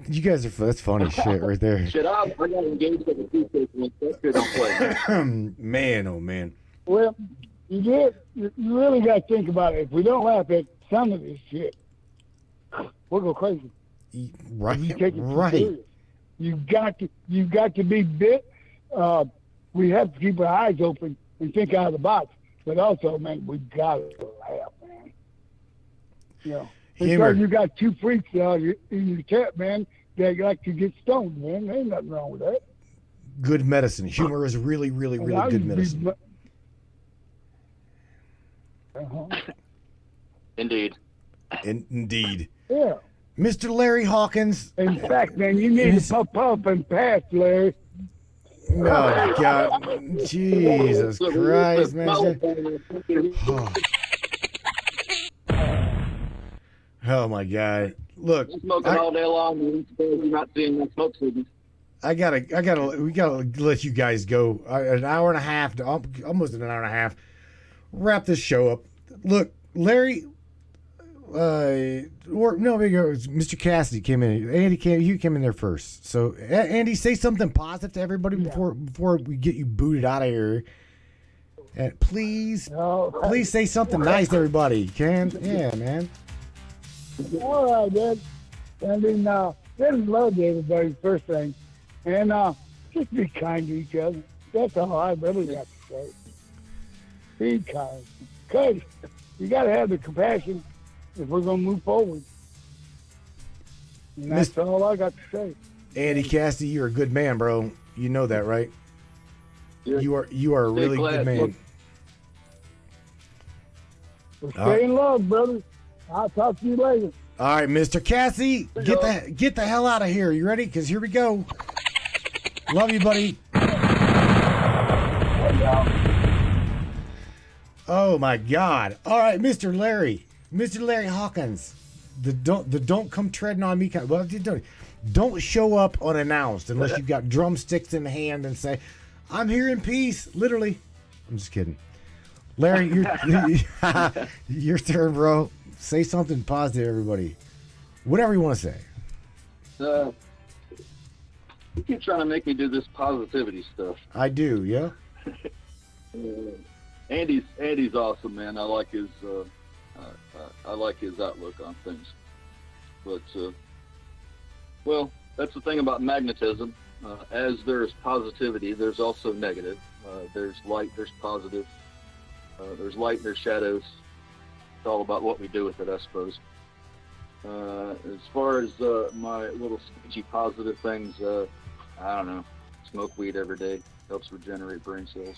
Speaker 1: You guys are that's funny shit right there.
Speaker 5: Shit, I got engaged at the cheesecake once. That shit don't play.
Speaker 1: Man, oh man.
Speaker 6: Well, you really got to think about it. If we don't laugh at some of this shit, we'll go crazy.
Speaker 1: Right,
Speaker 6: You take it too
Speaker 1: right.
Speaker 6: serious. You've got to be bit. We have to keep our eyes open and think out of the box. But also, man, we got to laugh, man. You know,
Speaker 1: Humor.
Speaker 6: because you got two freaks in your chat, man, that like to get stoned, man. There ain't nothing wrong with that.
Speaker 1: Good medicine. Humor is really, really,
Speaker 6: And
Speaker 1: really
Speaker 6: I
Speaker 1: good
Speaker 6: used to
Speaker 1: medicine.
Speaker 6: be- Uh-huh.
Speaker 5: Indeed.
Speaker 1: Indeed.
Speaker 6: Yeah.
Speaker 1: Mr. Larry Hawkins.
Speaker 6: In fact, man, you need to pop up and pass, Larry.
Speaker 1: Oh, God. Jesus Christ, man. Oh. Oh, my God. Look,
Speaker 5: Smoking all day long. You're not seeing my smoke signals.
Speaker 1: we gotta let you guys go. An hour and a half, almost an hour and a half. Wrap this show up. Look, Larry, Mr. Cassidy came in. You came in there first. So, Andy, say something positive to everybody before we get you booted out of here. And please say something nice to everybody. You can? Yeah, man.
Speaker 6: All right, Dad. And then, just love everybody, first thing. And just be kind to each other. That's all I really got to say. Be kind. Because you got to have the compassion if we're going to move forward. And that's all I got to say.
Speaker 1: Andy Cassidy, you're a good man, bro. You know that, right?
Speaker 5: Yeah.
Speaker 1: You are a really
Speaker 5: glad.
Speaker 1: good man.
Speaker 6: Well, stay in love, brother. I'll talk to you later.
Speaker 1: All right, Mr. Cassie, get the hell out of here. You ready? Because here we go. Love you, buddy. Oh my God! All right, Mr. Larry Hawkins, the don't come treading on me kind. Well, don't show up unannounced unless you've got drumsticks in hand and say, "I'm here in peace." Literally, I'm just kidding. Larry, your turn, bro. Say something positive, everybody. Whatever you want to say.
Speaker 5: You keep trying to make me do this positivity stuff.
Speaker 1: I do, yeah.
Speaker 5: Andy's awesome, man. I like his outlook on things. But well, that's the thing about magnetism. As there's positivity, there's also negative. There's light, there's positive. There's light, there's shadows. It's all about what we do with it, I suppose. As far as my little sketchy positive things, I don't know. Smoke weed every day. Helps regenerate brain cells.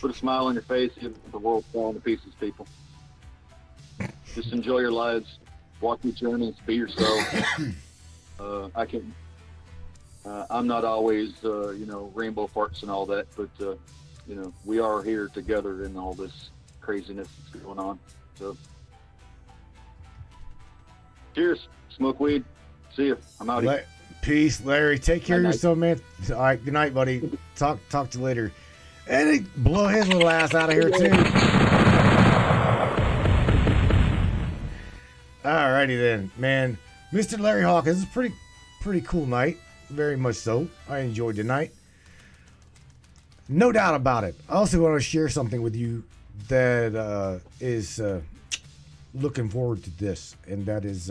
Speaker 5: Put a smile on your face, even if the world's falling to pieces, people. Just enjoy your lives. Walk your journeys. Be yourself. I'm not always, rainbow farts and all that, but, we are here together in all this craziness that's going on. So, cheers. Smoke weed. See you. I'm out here.
Speaker 1: Peace, Larry. Take care of yourself, man. All right. Good night, buddy. Talk to you later. And blow his little ass out of here, too. All righty then, man. Mr. Larry Hawkins, it's a pretty cool night. Very much so. I enjoyed the night. No doubt about it. I also want to share something with you that is looking forward to this, and that is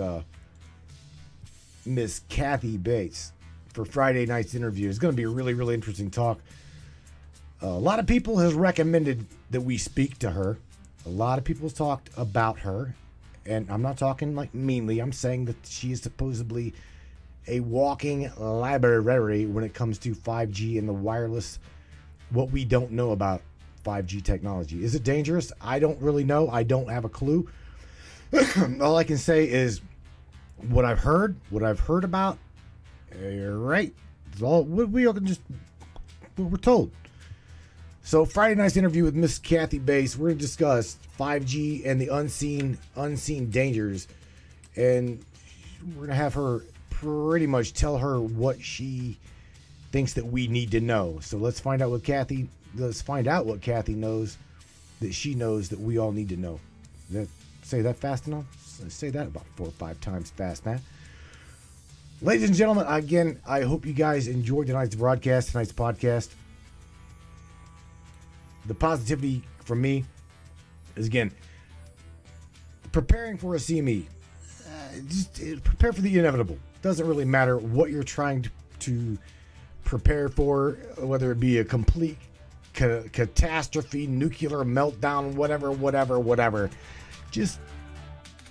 Speaker 1: Miss Kathy Bates for Friday night's interview. It's going to be a really, really interesting talk. A lot of people has recommended that we speak to her. A lot of people have talked about her, and I'm not talking like meanly. I'm saying that she is supposedly a walking library when it comes to 5G and the wireless, what we don't know about 5G technology. Is it dangerous? I don't really know. I don't have a clue. All I can say is what I've heard about, you're right. It's all we all can just what we're told. So Friday night's interview with Miss Kathy Bates, we're going to discuss 5G and the unseen dangers, and we're going to have her pretty much tell her what she thinks that we need to know. So let's find out what Kathy knows that she knows that we all need to know. Say that fast enough? Say that about 4 or 5 times fast, man. Ladies and gentlemen, again, I hope you guys enjoyed tonight's podcast. The positivity from me is, again, preparing for a CME. Just prepare for the inevitable. Doesn't really matter what you're trying to prepare for, whether it be a complete catastrophe, nuclear meltdown, whatever. Just,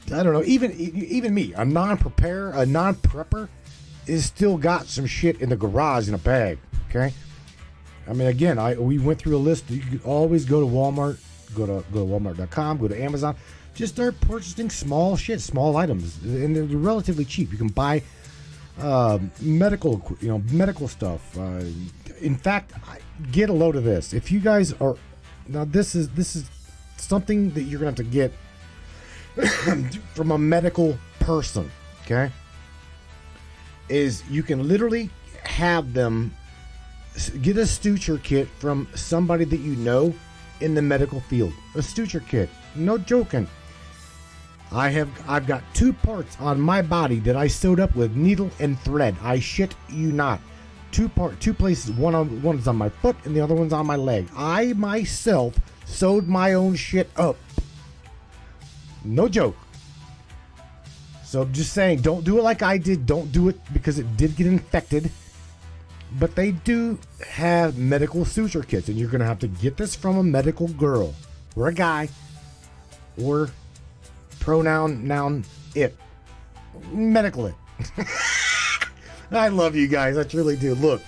Speaker 1: I don't know. Even me, a non-prepper, is still got some shit in the garage in a bag. Okay. I mean, again, we went through a list. You could always go to Walmart, go to Walmart.com, go to Amazon. Just start purchasing small items, and they're relatively cheap. You can buy medical stuff. In fact, get a load of this. If you guys are now, this is something that you're gonna have to get from a medical person. Okay, is you can literally have them get a suture kit from somebody that you know in the medical field. A suture kit, no joking. I've got 2 parts on my body that I sewed up with needle and thread. I shit you not. 2 places. One is on my foot and the other one's on my leg. I myself sewed my own shit up. No joke. So I'm just saying, don't do it like I did. Don't do it because it did get infected. But they do have medical suture kits, and you're going to have to get this from a medical girl or a guy or noun it. Medical it. I love you guys. I truly do. Look,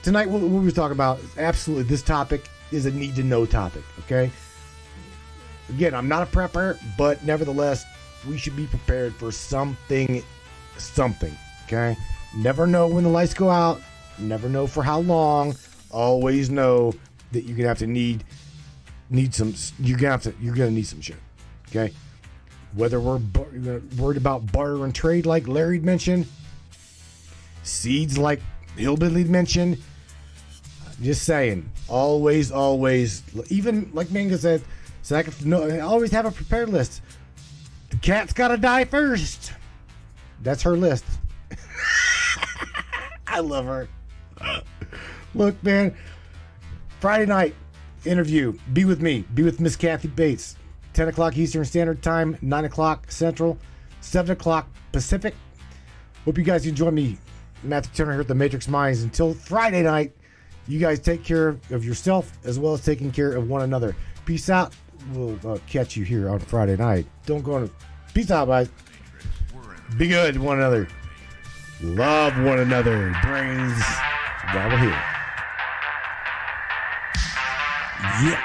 Speaker 1: tonight what we were talking about, absolutely, this topic is a need-to-know topic, okay? Again, I'm not a prepper, but nevertheless, we should be prepared for something, okay? Never know when the lights go out. Never know for how long. Always know that you're gonna have to need some. You're gonna need some shit. Okay. Whether we're worried about barter and trade, like Larry mentioned, seeds like Hillbilly mentioned. Just saying. Always. Even like Manga said, always have a prepared list. The cat's gotta die first. That's her list. I love her. Look, man, Friday night interview. Be with me. Be with Miss Kathy Bates. 10 o'clock Eastern Standard Time, 9 o'clock Central, 7 o'clock Pacific. Hope you guys can join me, Matthew Turner, here at the Matrix Minds. Until Friday night, you guys take care of yourself as well as taking care of one another. Peace out. We'll catch you here on Friday night. Don't go on. Peace out, guys. Be good to one another. Love one another. Brains while we're here. Yeah.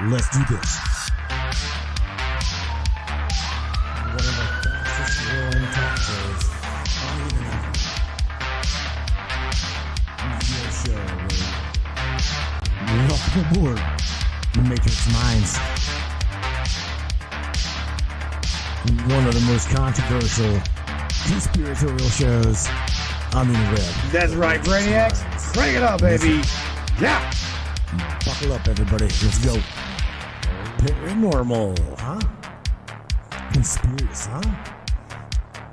Speaker 1: Let's do this. One of the fastest growing talk shows on the internet. Your show. Welcome aboard the Matrix Minds. One of the most controversial conspiratorial shows on the web. That's right, Brainiacs. Bring it up, baby. Yeah. Buckle up, everybody. Let's go. Paranormal, huh? Conspiracy, huh?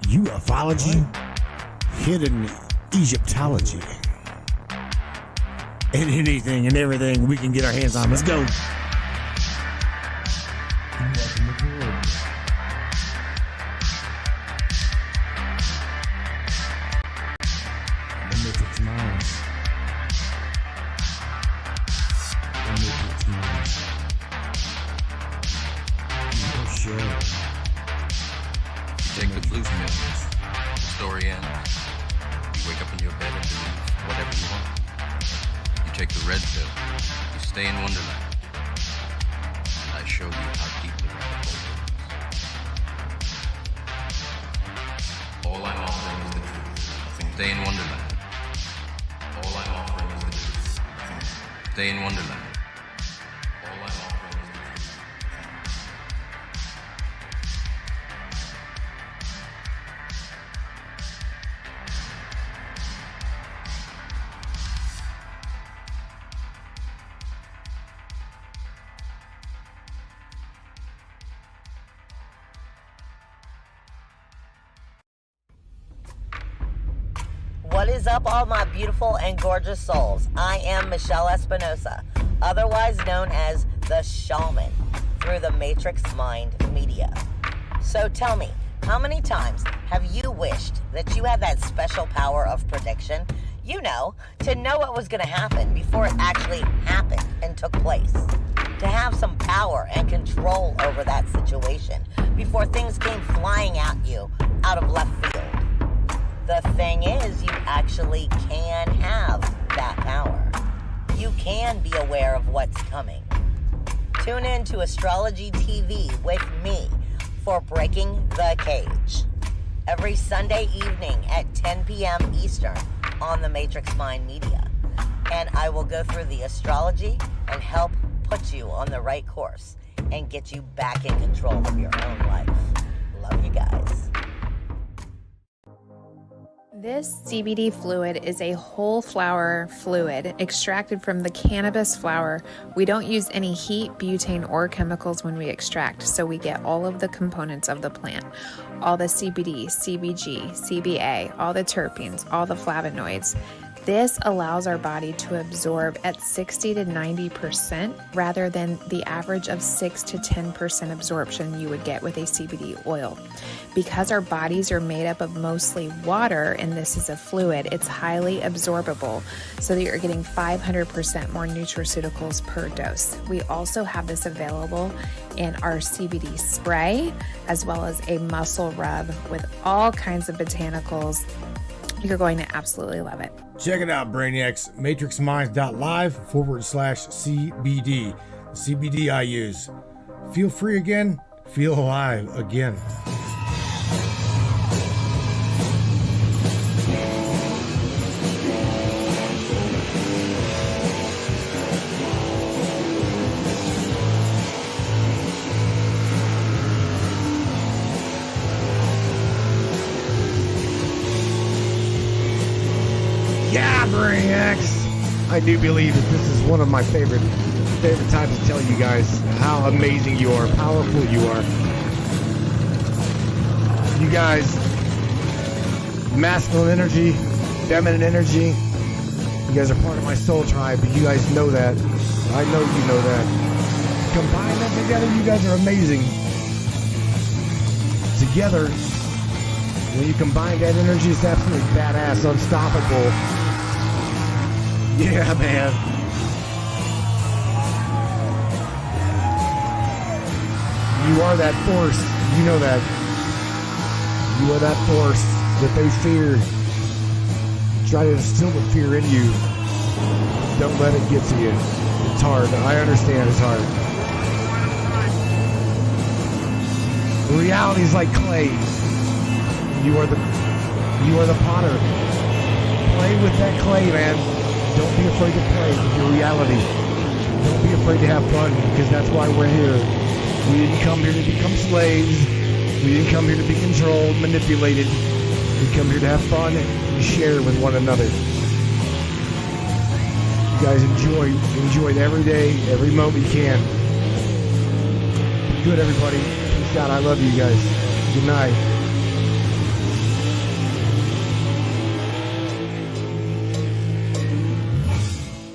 Speaker 1: Ufology, hidden Egyptology, and anything and everything we can get our hands on. Let's go. Welcome aboard. The Matrix Minds. The Matrix Minds. Show.
Speaker 7: You take the blue pills, the story ends. You wake up in your bed and believe whatever you want. You take the red pill, you stay in Wonderland. And I show you how deep the rabbit hole goes. All I'm offering is the truth. Nothing. Day in Wonderland. All I'm offering is the truth. Nothing. Day in Wonderland. All I'm offering is the truth.
Speaker 8: What is up, all my beautiful and gorgeous souls? I am Michelle Espinosa, otherwise known as the Shaman, through the Matrix Mind Media. So tell me, how many times have you wished that you had that special power of prediction? You know, to know what was going to happen before it actually happened and took place. To have some power and control over that situation before things came flying at you out of left field. The thing is, you actually can have that power. You can be aware of what's coming. Tune in to Astrology TV with me for Breaking the Cage. Every Sunday evening at 10 p.m. Eastern on the Matrix Mind Media. And I will go through the astrology and help put you on the right course and get you back in control of your own life. Love you guys.
Speaker 9: This CBD fluid is a whole flower fluid extracted from the cannabis flower. We don't use any heat, butane, or chemicals when we extract, so we get all of the components of the plant. All the CBD, CBG, CBA, all the terpenes, all the flavonoids. This allows our body to absorb at 60 to 90% rather than the average of 6 to 10% absorption you would get with a CBD oil. Because our bodies are made up of mostly water and this is a fluid, it's highly absorbable so that you're getting 500% more nutraceuticals per dose. We also have this available in our CBD spray as well as a muscle rub with all kinds of botanicals. You're going to absolutely love it.
Speaker 1: Check it out, Brainiacs. MatrixMinds.live/CBD. The CBD I use. Feel free again. Feel alive again. Yeah, Brainiacs! I do believe that this is one of my favorite times to tell you guys how amazing you are, powerful you are. You guys, masculine energy, feminine energy, you guys are part of my soul tribe, but you guys know that. I know you know that. Combine them together, you guys are amazing. Together, when you combine that energy, it's absolutely badass, unstoppable. Yeah, man. You are that force. You know that. You are that force that they fear. Try to instill the fear in you. Don't let it get to you. It's hard. I understand it's hard. The reality is like clay. You are the potter. Play with that clay, man. Don't be afraid to play with your reality. Don't be afraid to have fun, because that's why we're here. We didn't come here to become slaves. We didn't come here to be controlled, manipulated. We come here to have fun and share with one another. You guys enjoy it every day, every moment you can. Be good, everybody. Peace out. I love you guys. Good night.